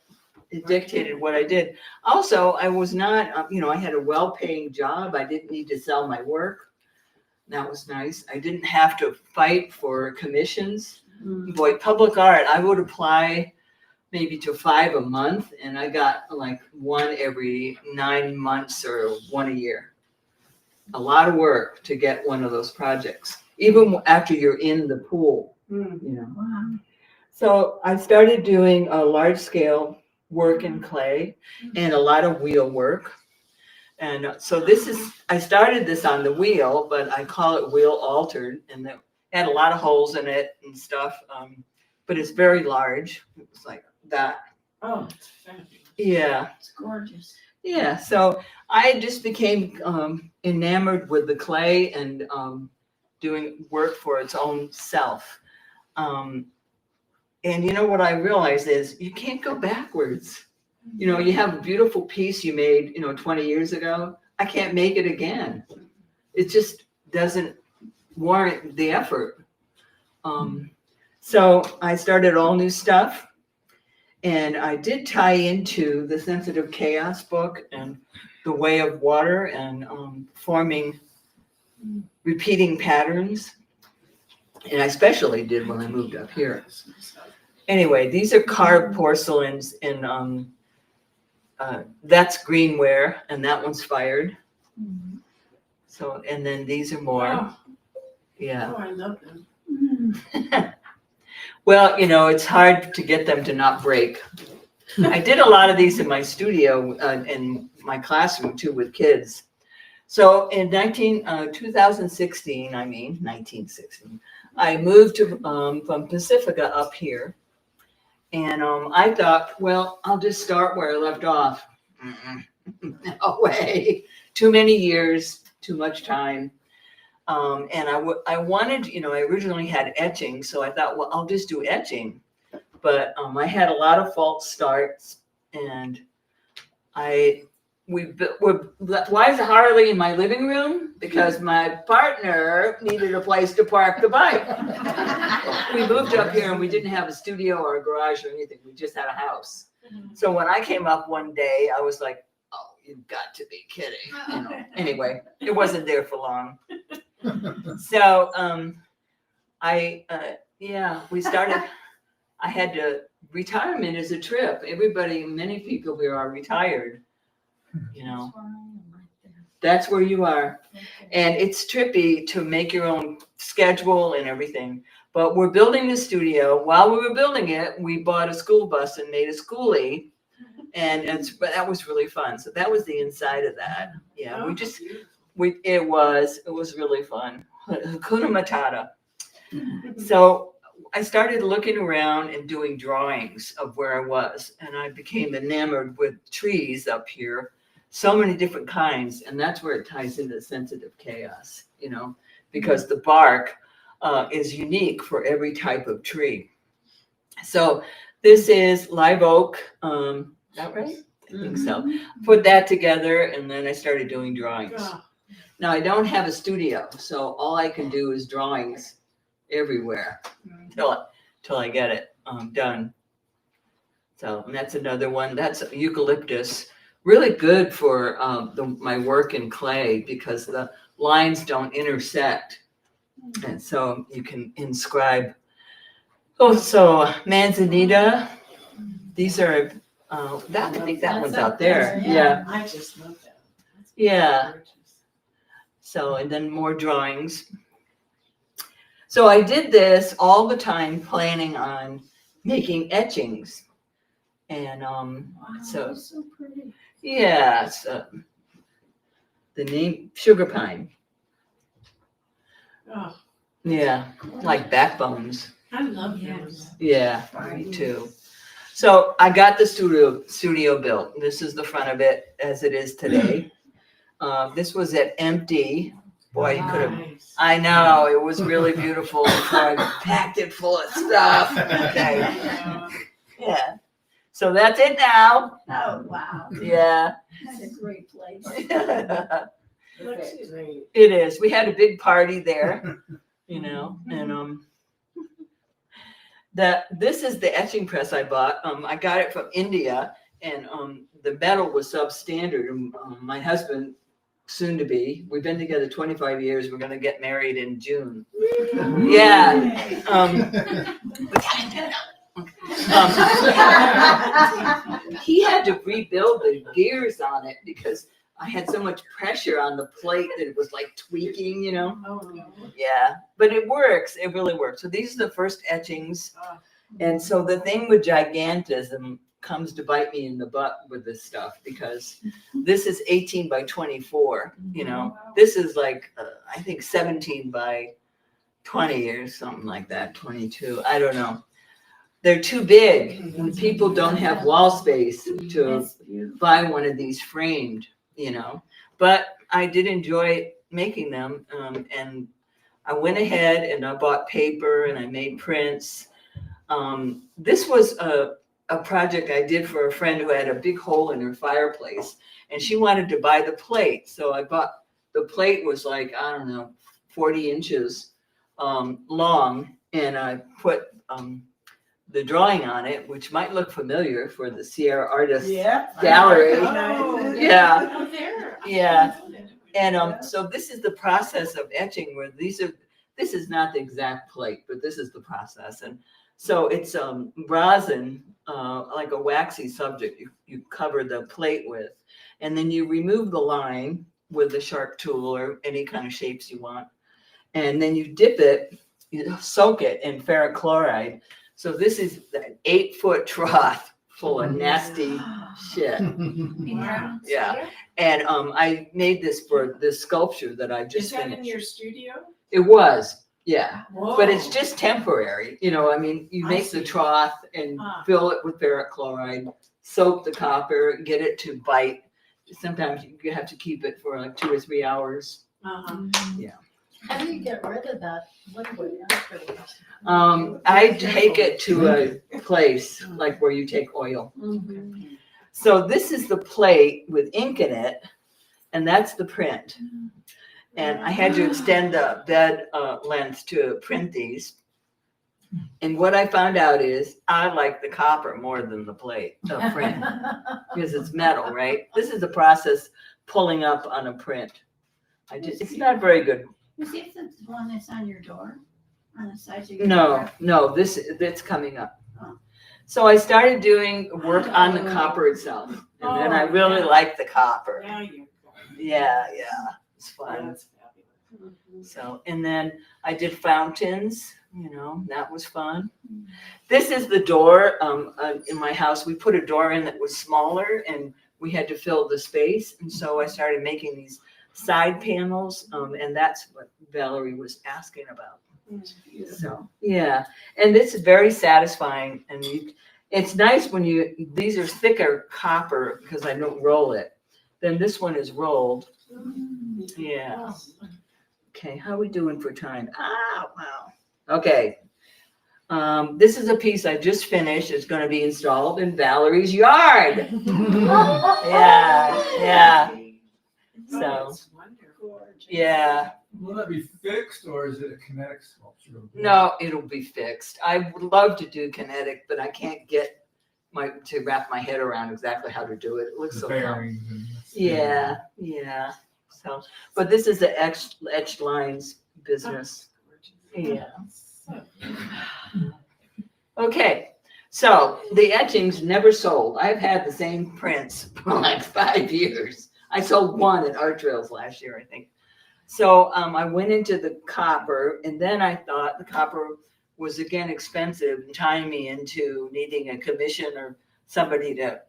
Speaker 1: it dictated what I did. Also, I was not, you know, I had a well-paying job. I didn't need to sell my work. That was nice. I didn't have to fight for commissions. Boy, public art, I would apply maybe to 5 a month, and I got like 1 every 9 months or 1 a year. A lot of work to get one of those projects, even after you're in the pool, you know. So I started doing a large scale work in clay and a lot of wheel work. And so I started this on the wheel, but I call it wheel altered, and it had a lot of holes in it and stuff. But it's very large. It was like that.
Speaker 3: Oh, it's fabulous.
Speaker 1: Yeah.
Speaker 4: It's gorgeous.
Speaker 1: Yeah. So I just became enamored with the clay and doing work for its own self. And you know what I realized is you can't go backwards. You know, you have a beautiful piece you made, 20 years ago. I can't make it again. It just doesn't warrant the effort. So I started all new stuff, and I did tie into the Sensitive Chaos book and the Way of Water and forming repeating patterns. And I especially did when I moved up here. Anyway, these are carved porcelains, and that's greenware, and that one's fired. So, and then these are more.
Speaker 3: Wow.
Speaker 1: Yeah.
Speaker 3: Oh, I love them.
Speaker 1: Well, it's hard to get them to not break. I did a lot of these in my studio, in my classroom too, with kids. So in 2016, I moved from Pacifica up here. And I thought, well, I'll just start where I left off. No way. Too many years, too much time. And I wanted, I originally had etching, so I thought, well, I'll just do etching. But I had a lot of false starts, and why is Harley in my living room? Because my partner needed a place to park the bike. We moved up here and we didn't have a studio or a garage or anything. We just had a house. So when I came up one day, I was like, oh, you've got to be kidding. Anyway, it wasn't there for long. So we started, I had retirement as a trip. Many people here are retired. That's where you are. And it's trippy to make your own schedule and everything. But we're building the studio. While we were building it, we bought a school bus and made a schoolie. And that was really fun. So that was the inside of that. Yeah, it was really fun. Hakuna Matata. So I started looking around and doing drawings of where I was. And I became enamored with trees up here. So many different kinds, and that's where it ties into Sensitive Chaos, because the bark, is unique for every type of tree. So this is live oak. Is that right? I think so. Put that together, and then I started doing drawings.
Speaker 3: Oh,
Speaker 1: Now I don't have a studio, so all I can do is drawings everywhere till I get it done. So and that's another one. That's eucalyptus. Really good for my work in clay because the lines don't intersect, and so you can inscribe. Oh, so manzanita. These are I think that one's out there. Yeah.
Speaker 3: I just love that. That's
Speaker 1: Yeah.
Speaker 3: gorgeous.
Speaker 1: So, and then more drawings. So I did this all the time planning on making etchings. And so
Speaker 4: pretty.
Speaker 1: yeah, so the name sugar pine.
Speaker 3: Oh,
Speaker 1: Yeah, like backbones.
Speaker 3: I love those.
Speaker 1: Yeah, me too. So I got the studio built. This is the front of it as it is today. This was at empty. Boy, you could have.
Speaker 3: Nice.
Speaker 1: I know, it was really beautiful before I packed it full of stuff. Okay. Yeah. So that's it now.
Speaker 4: Oh, wow.
Speaker 1: Yeah.
Speaker 4: That's a great place.
Speaker 3: Looks great.
Speaker 1: It is. We had a big party there, and this is the etching press I bought. I got it from India, and the metal was substandard. And my husband, soon to be, we've been together 25 years. We're going to get married in June. Yeah. He had to rebuild the gears on it because I had so much pressure on the plate that it was like tweaking,
Speaker 3: Oh, no.
Speaker 1: Yeah, but it works. It really works. So these are the first etchings.
Speaker 3: Oh.
Speaker 1: And so the thing with gigantism comes to bite me in the butt with this stuff because this is 18 by 24, This is like, I think 17 by 20 or something like that, 22. I don't know. They're too big and people don't have wall space to buy one of these framed, But I did enjoy making them. And I went ahead and I bought paper and I made prints. This was a project I did for a friend who had a big hole in her fireplace and she wanted to buy the plate. So I bought, the plate was like, I don't know, 40 inches long. And I put the drawing on it, which might look familiar for the Sierra Artists Gallery.
Speaker 3: Oh,
Speaker 1: Yeah.
Speaker 3: Oh, there.
Speaker 1: Yeah. And so this is the process of etching where this is not the exact plate, but this is the process. And so it's rosin, like a waxy subject you cover the plate with, and then you remove the line with a sharp tool or any kind of shapes you want. And then you dip it, you soak it in ferric chloride. So this is an 8-foot trough full of nasty shit.
Speaker 3: Wow.
Speaker 1: Yeah. And I made this for this sculpture that I
Speaker 3: Is
Speaker 1: just
Speaker 3: that
Speaker 1: finished.
Speaker 3: in your studio?
Speaker 1: It was, yeah.
Speaker 3: Whoa.
Speaker 1: But it's just temporary, I mean, you
Speaker 3: I
Speaker 1: make the
Speaker 3: see.
Speaker 1: trough and fill it with ferric chloride, soak the copper, get it to bite. Sometimes you have to keep it for like 2 or 3 hours.
Speaker 3: Uh-huh.
Speaker 4: How do you get rid of that liquid afterwards?
Speaker 1: I take it to a place like where you take oil.
Speaker 4: Mhm.
Speaker 1: So this is the plate with ink in it, and that's the print. And I had to extend the bed length to print these. And what I found out is I like the copper more than the plate, the print, because it's metal, right? This is the process pulling up on a print. It's not very good.
Speaker 4: Is it the one that's on your door? On the sides of your
Speaker 1: No,
Speaker 4: door?
Speaker 1: that's coming up.
Speaker 4: Oh.
Speaker 1: So I started doing work on the copper itself. And then I really liked the copper.
Speaker 3: Now you go.
Speaker 1: Yeah, it's fun.
Speaker 3: That's fabulous.
Speaker 1: So, and then I did fountains, that was fun. This is the door in my house. We put a door in that was smaller and we had to fill the space. And so I started making these side panels. And that's what Valerie was asking about. So, yeah. And it's very satisfying. And it's nice when these are thicker copper because I don't roll it. Then this one is rolled. Yeah. Okay, how are we doing for time? Wow. Okay. This is a piece I just finished. It's going to be installed in Valerie's yard. Yeah.
Speaker 3: Oh,
Speaker 1: So,
Speaker 3: it's wonderful.
Speaker 1: yeah.
Speaker 6: Will that be fixed or is it a kinetic sculpture?
Speaker 1: No, it'll be fixed. I would love to do kinetic, but I can't get to wrap my head around exactly how to do it. It looks
Speaker 6: The
Speaker 1: so
Speaker 6: bearings and.
Speaker 1: Yeah. So, but this is the etched lines business. Yeah. Okay. So the etchings never sold. I've had the same prints for like 5 years. I sold one at Art Trails last year, I think. So I went into the copper, and then I thought the copper was again expensive and tying me into needing a commission or somebody to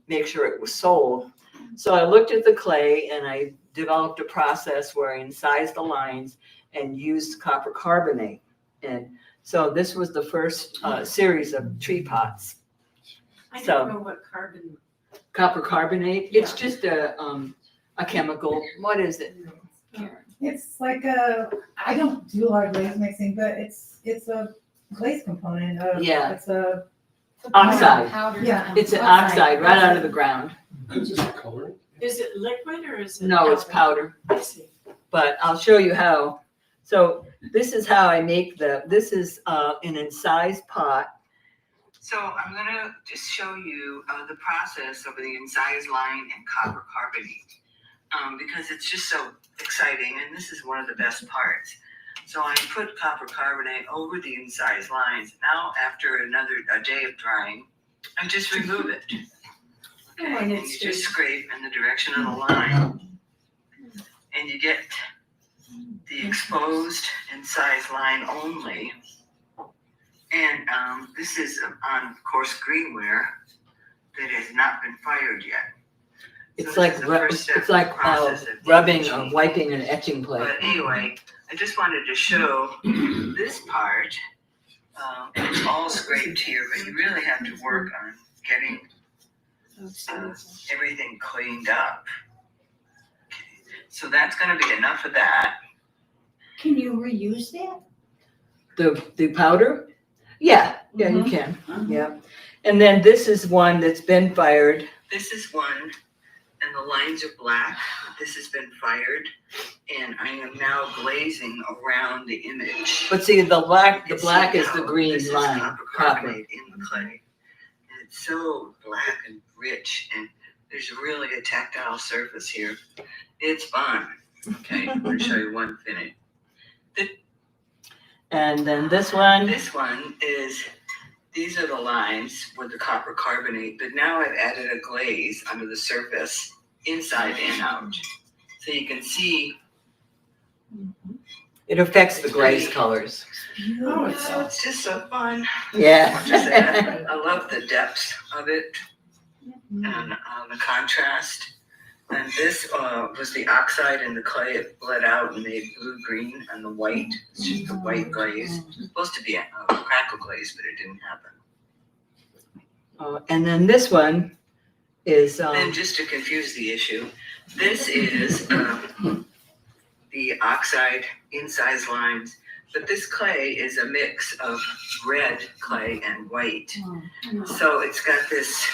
Speaker 1: make sure it was sold. So I looked at the clay and I developed a process where I incised the lines and used copper carbonate. And so this was the first series of tree pots.
Speaker 3: I
Speaker 1: So-
Speaker 3: don't know what carbon.
Speaker 1: Copper carbonate, it's just a chemical. What is it?
Speaker 5: It's like I don't do a lot of glaze mixing, but it's a glaze component of.
Speaker 1: Yeah.
Speaker 5: It's a.
Speaker 1: Oxide.
Speaker 4: Powder.
Speaker 5: Yeah.
Speaker 1: It's an oxide right out of the ground.
Speaker 6: It's just coloring.
Speaker 3: Is it liquid or is it?
Speaker 1: No, it's powder,
Speaker 3: I see.
Speaker 1: but I'll show you how. So this is how I make this is an incised pot. So I'm gonna just show you the process of the incised line and copper carbonate because it's just so exciting, and this is one of the best parts. So I put copper carbonate over the incised lines. Now after a day of drying, I just remove it. Okay,
Speaker 3: Oh, and
Speaker 1: and you
Speaker 3: it's
Speaker 1: just
Speaker 3: just-
Speaker 1: scrape in the direction of the line, and you get the exposed incised line only. And this is on coarse greenware that has not been fired yet. It's
Speaker 3: So
Speaker 1: like
Speaker 3: this is the first step
Speaker 1: it's like
Speaker 3: in the process of
Speaker 1: rubbing or
Speaker 3: etching.
Speaker 1: wiping an etching plate.
Speaker 3: But anyway, I just wanted to show this part. It's all scraped here, but you really have to work on getting everything cleaned up. Okay, so that's going to be enough of that.
Speaker 4: Can you reuse that?
Speaker 1: The powder? Yeah, you can. Yeah. And then this is one that's been fired. This is one, and the lines are black. This has been fired, and I am now glazing around the image. But see, the black is the green line. Copper carbonate in the clay. And it's so black and rich, and there's really a tactile surface here. It's fun. Okay, I'm going to show you one finish. And then this one is, these are the lines with the copper carbonate, but now I've added a glaze under the surface, inside and out. So you can see. It affects the glaze colors.
Speaker 3: Oh,
Speaker 1: it's just so fun. Just
Speaker 3: Yeah.
Speaker 1: that. I love the depth of it and the contrast. And this was the oxide in the clay. It bled out and made blue-green on the white. It's just the white glaze. It's supposed to be a crackle glaze, but it didn't happen. And then this one is. And just to confuse the issue, this is the oxide incised lines. But this clay is a mix of red clay and white. So it's got this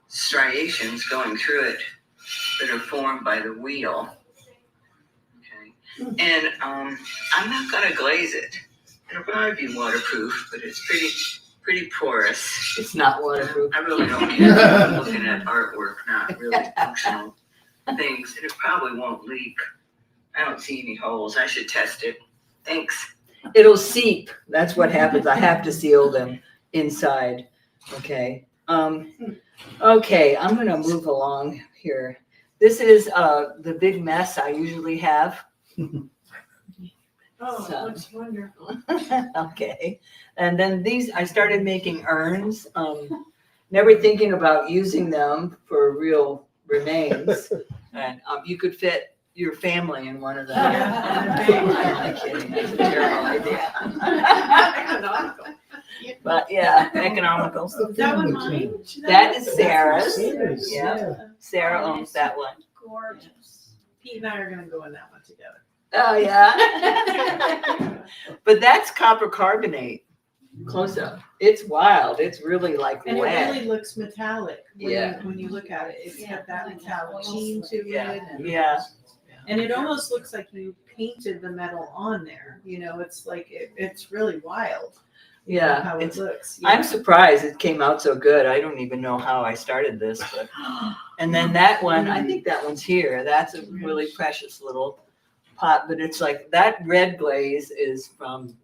Speaker 1: striations going through it that are formed by the wheel. Okay. And I'm not gonna glaze it. It'll probably be waterproof, but it's pretty porous. It's not waterproof. I really don't care. I'm looking at artwork, not really functional things. And it probably won't leak. I don't see any holes. I should test it. Thanks. It'll seep. That's what happens. I have to seal them inside. Okay. Okay, I'm gonna move along here. This is the big mess I usually have.
Speaker 3: Oh,
Speaker 1: So.
Speaker 3: it looks wonderful.
Speaker 1: Okay. And then these, I started making urns, never thinking about using them for real remains. And you could fit your family in one of them. I'm kidding, that's a terrible idea.
Speaker 3: Economical.
Speaker 1: But yeah, economical.
Speaker 3: Is that one mine?
Speaker 1: That is Sarah's.
Speaker 6: Sarah's,
Speaker 1: Yeah. Sarah owns that one.
Speaker 3: Gorgeous. Pete and I are gonna go in that one together.
Speaker 1: Oh, yeah. But that's copper carbonate. Close up. It's wild. It's really like
Speaker 7: And it
Speaker 1: lead.
Speaker 7: really looks metallic when
Speaker 1: Yeah.
Speaker 7: when you look at it. It's
Speaker 4: Yeah.
Speaker 7: got that metallic sheen to
Speaker 1: Yeah.
Speaker 7: it.
Speaker 1: Yeah.
Speaker 7: And it almost looks like you painted the metal on there. It's like, it's really wild.
Speaker 1: Yeah.
Speaker 7: How it
Speaker 1: It's,
Speaker 7: looks.
Speaker 1: I'm surprised it came out so good. I don't even know how I started this, but and then that one, I think that one's here. That's a really precious little pot, but it's like that red glaze is from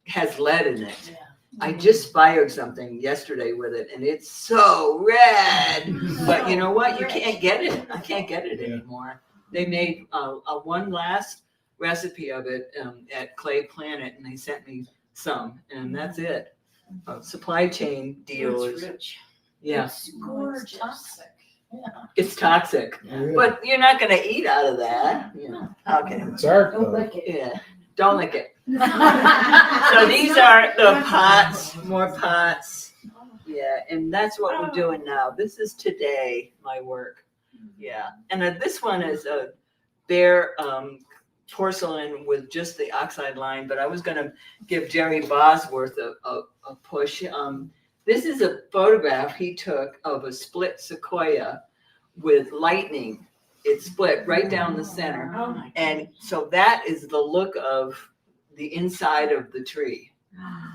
Speaker 1: has lead in it. I just fired something yesterday with it and it's so red. But you know what? You can't get it. I can't get it anymore. They made a one last recipe of it at Clay Planet and they sent me some and that's it. Supply chain deal
Speaker 7: It's
Speaker 1: is,
Speaker 7: rich.
Speaker 1: yeah,
Speaker 4: It's gorgeous. Toxic.
Speaker 1: it's toxic, but you're not gonna eat out of that. Yeah. Okay,
Speaker 6: It's art
Speaker 4: Don't
Speaker 6: though.
Speaker 4: lick it.
Speaker 1: yeah, don't lick it. So these are the pots, more pots. Yeah, and that's what we're doing now. This is today, my work. Yeah, and this one is a bare porcelain with just the oxide line, but I was gonna give Jerry Bosworth a push. This is a photograph he took of a split sequoia with lightning. It split right down the center.
Speaker 7: Oh my.
Speaker 1: And so that is the look of the inside of the tree.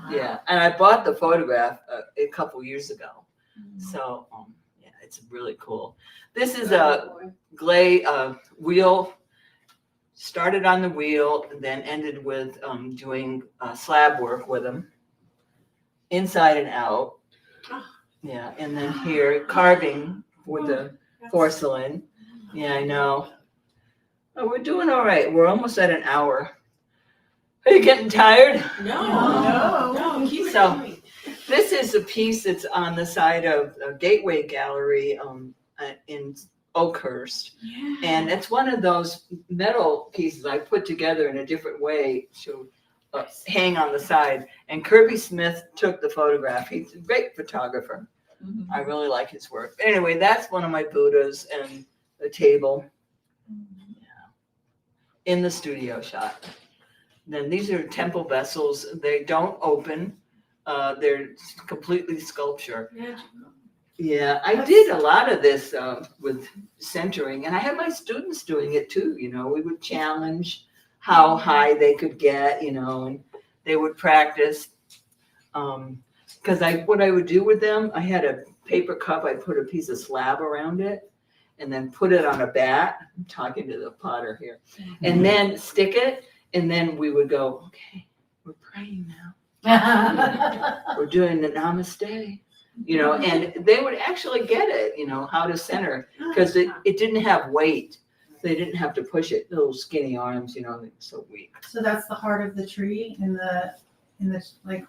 Speaker 1: Yeah, and I bought the photograph a couple years ago. So yeah, it's really cool. This is a wheel. Started on the wheel and then ended with doing slab work with them, inside and out. Yeah, and then here carving with the porcelain. Yeah, I know. Oh, we're doing all right. We're almost at an hour. Are you getting tired?
Speaker 7: No, keep it
Speaker 1: So-
Speaker 7: going.
Speaker 1: This is a piece that's on the side of a Gateway Gallery in Oakhurst. And it's one of those metal pieces I put together in a different way to hang on the side. And Kirby Smith took the photograph. He's a great photographer. I really like his work. Anyway, that's one of my Buddhas and a table in the studio shot. Then these are temple vessels. They don't open. They're completely sculpture. Yeah, I did a lot of this with centering, and I had my students doing it too. We would challenge how high they could get, and they would practice. Because what I would do with them, I had a paper cup. I put a piece of slab around it, and then put it on a bat. I'm talking to the potter here, and then stick it, and then we would go, okay, we're praying now. We're doing the namaste. And they would actually get it, how to center, because it didn't have weight. They didn't have to push it. Little skinny arms, they're so weak.
Speaker 5: So that's the heart of the tree in the like,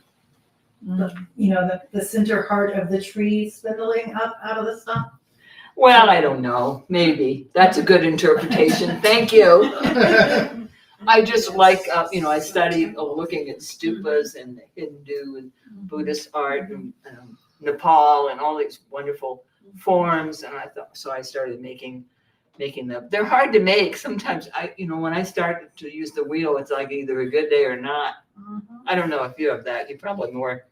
Speaker 5: the center heart of the tree spindling up out of the stump.
Speaker 1: Well, I don't know. Maybe that's a good interpretation. Thank you. I just like, I studied looking at stupas and Hindu and Buddhist art and Nepal and all these wonderful forms, and I started making them. They're hard to make. Sometimes when I start to use the wheel, it's like either a good day or not. I don't know if you have that. You're probably more
Speaker 5: A hand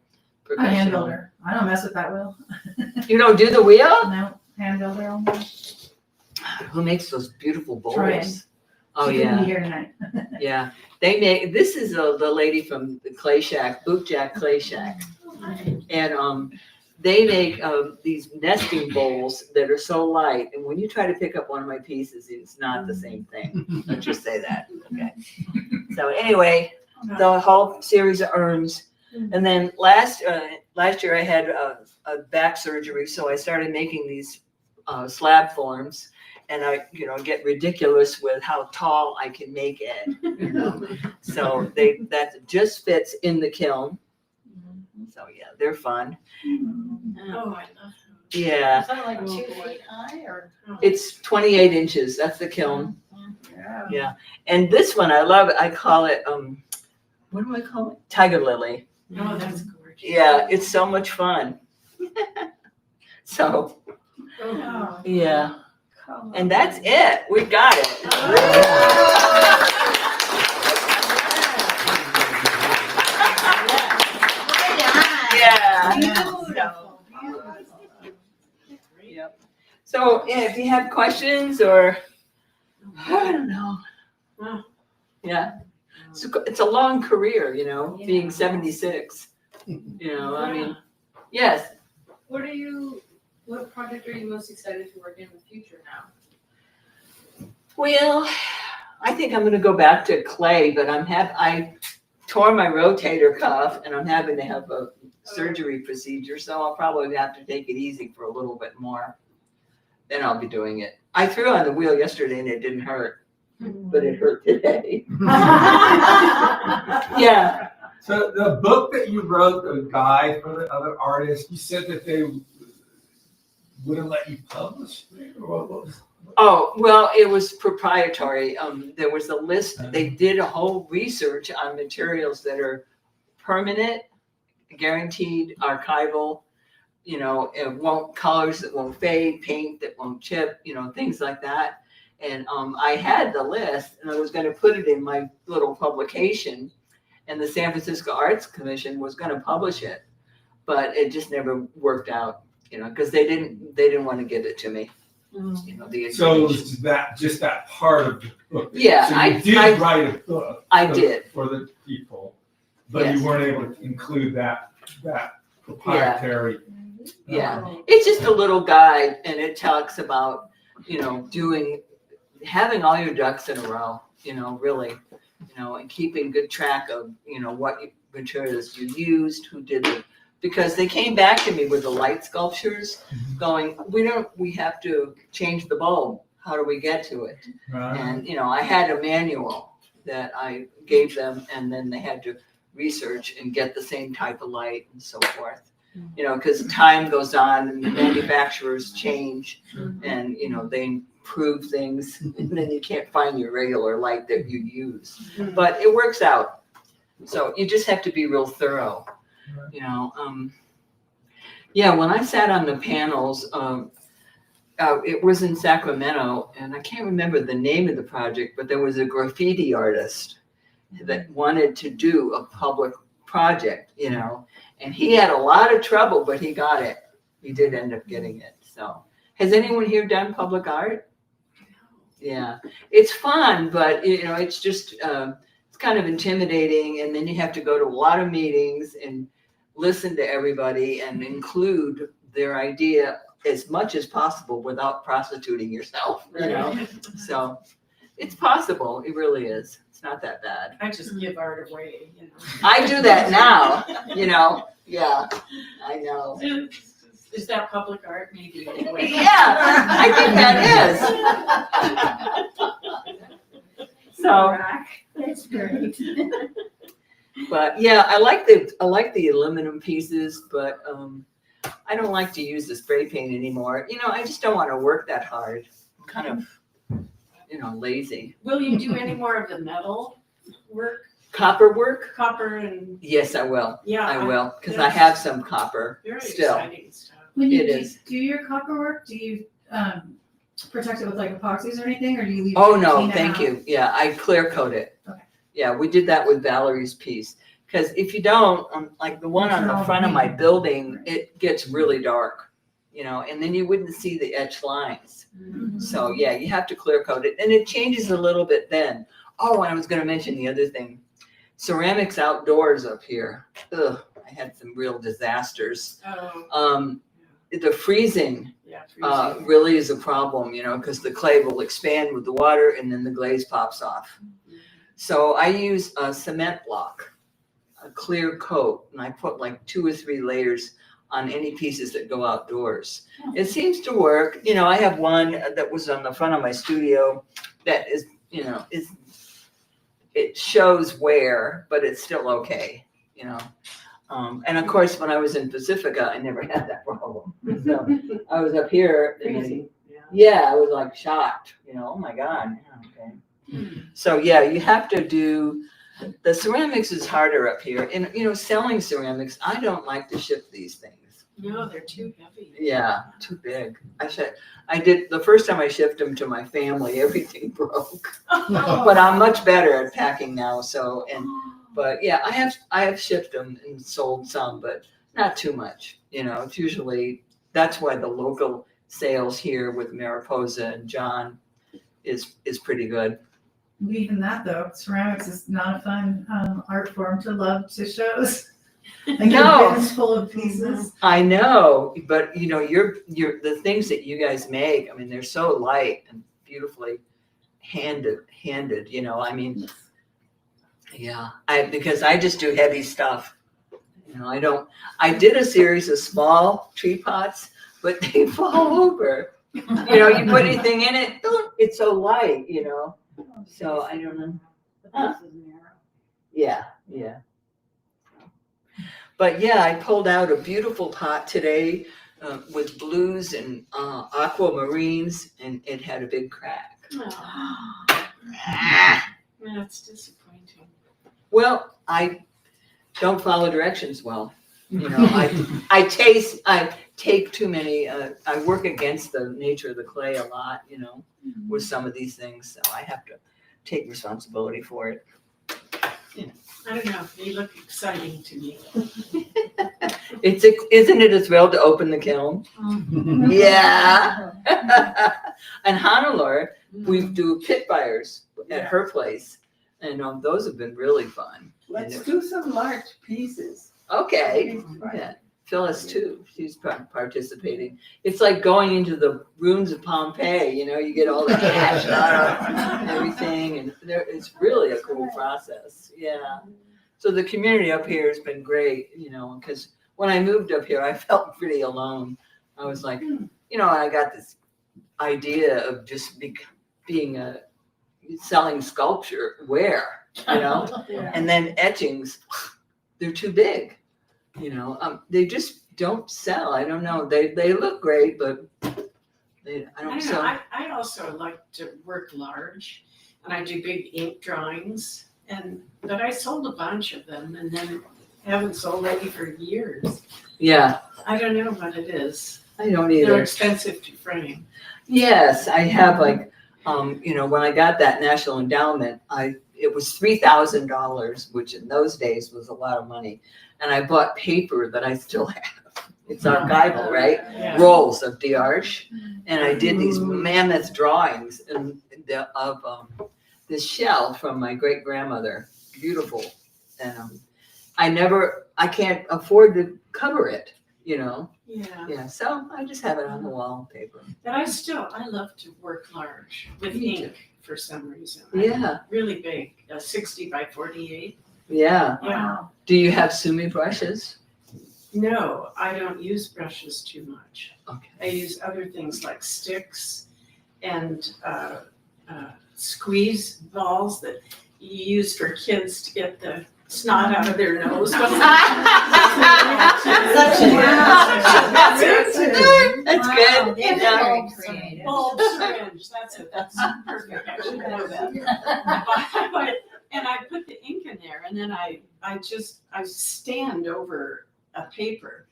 Speaker 1: professional.
Speaker 5: builder. I don't mess with that wheel.
Speaker 1: You don't do the wheel?
Speaker 5: No, hand builder only.
Speaker 1: Who makes those beautiful bowls?
Speaker 5: Trying.
Speaker 1: Oh
Speaker 5: She couldn't
Speaker 1: yeah,
Speaker 5: be here tonight.
Speaker 1: yeah. They make. This is the lady from the Clay Shack, Bootjack Clay Shack, and they make these nesting bowls that are so light. And when you try to pick up one of my pieces, it's not the same thing. Let's just say that. Okay. So anyway, the whole series of urns, and then last year I had a back surgery, so I started making these slab forms. And I, get ridiculous with how tall I can make it. So that just fits in the kiln. So yeah, they're fun.
Speaker 7: Oh, I love
Speaker 1: Yeah,
Speaker 4: Is that like 2 feet high or?
Speaker 1: it's 28 inches. That's the kiln. Yeah, and this one I love it. I call it what do I call it? Tiger lily.
Speaker 7: Oh, that's gorgeous.
Speaker 1: Yeah, it's so much fun. So
Speaker 7: Oh.
Speaker 1: yeah, and that's it. We got it. So yeah, if you have questions or, I don't know.
Speaker 7: Wow.
Speaker 1: Yeah, it's a long career, being
Speaker 4: Yeah.
Speaker 1: 76. I mean, yes.
Speaker 8: What project are you most excited to work in the future now?
Speaker 1: Well, I think I'm going to go back to clay, but I tore my rotator cuff and I'm having to have a surgery procedure, so I'll probably have to take it easy for a little bit more. Then I'll be doing it. I threw on the wheel yesterday and it didn't hurt, but it hurt today. Yeah.
Speaker 6: So the book that you wrote, the guide for the other artists, you said that they wouldn't let you publish it, or what was?
Speaker 1: Oh, well, it was proprietary. There was a list. They did a whole research on materials that are permanent, guaranteed, archival, it won't, colors that won't fade, paint that won't chip, things like that. And I had the list and I was going to put it in my little publication, and the San Francisco Arts Commission was going to publish it, but it just never worked out, because they didn't want to give it to me. The
Speaker 6: So
Speaker 1: information.
Speaker 6: is that just that part of the book?
Speaker 1: Yeah,
Speaker 6: So you did write a book.
Speaker 1: I
Speaker 6: for-
Speaker 1: did.
Speaker 6: For the people, but
Speaker 1: Yes.
Speaker 6: you weren't able to include that proprietary.
Speaker 1: Yeah, it's just a little guide, and it talks about, having all your ducks in a row, really, and keeping good track of, what materials you used, who did it. Because they came back to me with the light sculptures going, we have to change the bulb. How do we get to it? And, I had a manual that I gave them, and then they had to research and get the same type of light and so forth. Because time goes on and the manufacturers change and, they improve things, and then you can't find your regular light that you use. But it works out. So you just have to be real thorough, Yeah, when I sat on the panels, it was in Sacramento, and I can't remember the name of the project, but there was a graffiti artist that wanted to do a public project, and he had a lot of trouble, but he got it. He did end up getting it. So, has anyone here done public art? Yeah, it's fun, but it's just it's kind of intimidating, and then you have to go to a lot of meetings and listen to everybody and include their idea as much as possible without prostituting yourself. So it's possible. It really is. It's not that bad.
Speaker 7: I just give art away.
Speaker 1: I do that now. Yeah, I know.
Speaker 8: Is that public art? Maybe.
Speaker 1: Yeah, I think that is. So,
Speaker 4: That's great.
Speaker 1: but yeah, I like the aluminum pieces, but I don't like to use the spray paint anymore. I just don't want to work that hard. I'm kind of, lazy.
Speaker 8: Will you do any more of the metal work?
Speaker 1: Copper work?
Speaker 8: Copper and,
Speaker 1: Yes, I will.
Speaker 8: yeah.
Speaker 1: I will, because I have some copper
Speaker 8: Very
Speaker 1: still.
Speaker 8: exciting stuff.
Speaker 5: When you
Speaker 1: It is.
Speaker 5: do your copper work, do you protect it with like epoxies or anything, or do you leave?
Speaker 1: Oh,
Speaker 5: it
Speaker 1: no,
Speaker 5: clean
Speaker 1: thank
Speaker 5: out?
Speaker 1: you. Yeah, I clear coat it.
Speaker 5: Okay.
Speaker 1: Yeah, we did that with Valerie's piece. Because if you don't, like the one on the front of my building, it gets really dark, and then you wouldn't see the etched lines. So yeah, you have to clear coat it, and it changes a little bit then. Oh, and I was going to mention the other thing. Ceramics outdoors up here. Ugh, I had some real disasters.
Speaker 8: Oh,
Speaker 1: The freezing
Speaker 8: yeah.
Speaker 1: really is a problem, because the clay will expand with the water and then the glaze pops off. So I use a cement block, a clear coat, and I put like 2 or 3 layers on any pieces that go outdoors. It seems to work. I have one that was on the front of my studio that is, it shows wear, but it's still okay, And of course, when I was in Pacifica, I never had that problem. So I was up here. And then, yeah, I was like shocked, oh my God. Okay. So yeah, you have to do, the ceramics is harder up here. And, selling ceramics, I don't like to ship these things.
Speaker 8: No, they're too heavy.
Speaker 1: Yeah, too big. I did, the first time I shipped them to my family, everything broke. But I'm much better at packing now, but yeah, I have shipped them and sold some, but not too much. It's usually, that's why the local sales here with Mariposa and John is pretty good.
Speaker 5: Even that though, ceramics is not a fun art form to love to shows. Like
Speaker 1: No.
Speaker 5: your bins full of pieces.
Speaker 1: I know, but you know, you're the things that you guys make, I mean, they're so light and beautifully handed, you know, I mean, yeah, because I just do heavy stuff. You know, I did a series of small tree pots, but they fall over. You know, you put anything in it, it's so light, you know. So I don't know. Yeah. But yeah, I pulled out a beautiful pot today with blues and aquamarines, and it had a big crack.
Speaker 7: That's disappointing.
Speaker 1: Well, I don't follow directions well. You know, I take too many, I work against the nature of the clay a lot, you know, with some of these things, so I have to take responsibility for it.
Speaker 7: I don't know, they look exciting to me.
Speaker 1: Isn't it a thrill to open the kiln? Yeah. And Hannelore, we do pit fires at her place, and those have been really fun.
Speaker 3: Let's do some large pieces.
Speaker 1: Okay, yeah. Phyllis too, she's participating. It's like going into the ruins of Pompeii, you know, you get all the ash out and everything, and it's really a cool process, yeah. So the community up here has been great, you know, because when I moved up here, I felt pretty alone. I was like, you know, I got this idea of just being selling sculpture where, you know, and then etchings, they're too big. You know, they just don't sell. I don't know. They look great, but I don't sell.
Speaker 7: I also like to work large, and I do big ink drawings. But I sold a bunch of them, and then haven't sold any for years.
Speaker 1: Yeah.
Speaker 7: I don't know what it is.
Speaker 1: I don't
Speaker 7: They're
Speaker 1: either.
Speaker 7: expensive to frame.
Speaker 1: Yes, I have like, you know, when I got that National Endowment, it was $3,000, which in those days was a lot of money. And I bought paper that I still have. It's archival, right?
Speaker 7: Yeah.
Speaker 1: Rolls of d'Arche. And I did these mammoth drawings of this shell from my great grandmother. Beautiful. And I can't afford to cover it, you know?
Speaker 7: Yeah.
Speaker 1: Yeah, so I just have it on the wallpaper.
Speaker 7: But I love to work large with ink for some reason.
Speaker 1: Yeah.
Speaker 7: Really big, 60 by 48.
Speaker 1: Yeah.
Speaker 7: Yeah.
Speaker 1: Do you have sumi brushes?
Speaker 7: No, I don't use brushes too much.
Speaker 1: Okay.
Speaker 7: I use other things like sticks and squeeze balls that you use for kids to get the snot out of their nose.
Speaker 1: That's good. Yeah.
Speaker 4: Very creative.
Speaker 7: Bulb syringe, that's it, that's perfect, I should know that. And I put the ink in there, and then I stand over a paper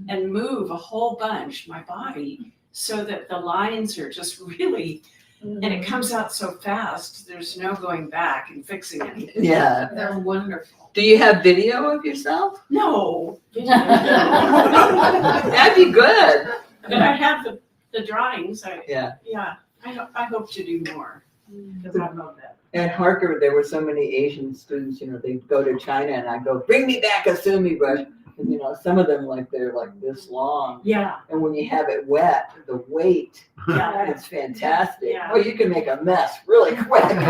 Speaker 7: and move a whole bunch, my body, so that the lines are just really, and it comes out so fast, there's no going back and fixing anything.
Speaker 1: Yeah.
Speaker 7: They're wonderful.
Speaker 1: Do you have video of yourself?
Speaker 7: No.
Speaker 1: That'd be good.
Speaker 7: But I have the drawings,
Speaker 1: Yeah.
Speaker 7: I hope to do more, because I love that.
Speaker 1: At Harker, there were so many Asian students, you know, they'd go to China and I'd go, bring me back a sumi brush. And, you know, some of them, they're like this long.
Speaker 7: Yeah.
Speaker 1: And when you have it wet, the weight,
Speaker 7: Yeah.
Speaker 1: it's fantastic.
Speaker 7: Yeah.
Speaker 1: Oh, you can make a mess really quick. Anyway,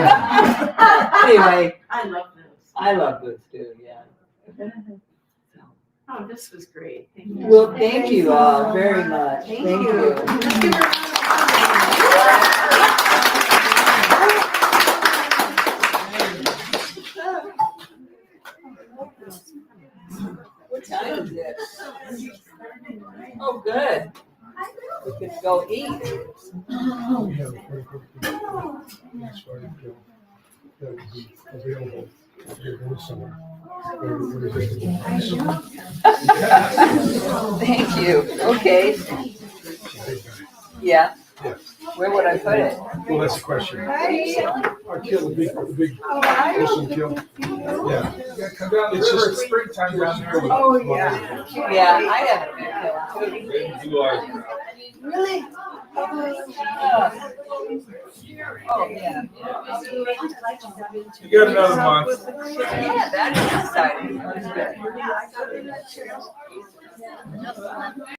Speaker 7: I love those.
Speaker 1: I love those too, yeah.
Speaker 7: Oh, this was great. Thank you.
Speaker 1: Well, thank you all very much. Thank you.
Speaker 7: Let's give her a round of applause.
Speaker 1: What time is it? Oh, good. We could go eat. Thank you. Okay. Yeah. Where would I put it?
Speaker 9: Well, that's the question. Our kill, the big ocean kill. Yeah.
Speaker 6: Come down the
Speaker 9: It's
Speaker 6: river,
Speaker 9: just-
Speaker 6: it's springtime down there.
Speaker 1: Yeah, I have a big hill too.
Speaker 9: Blue eyes.
Speaker 1: Really? Oh, yeah.
Speaker 6: You got another month.
Speaker 1: Yeah, that is exciting.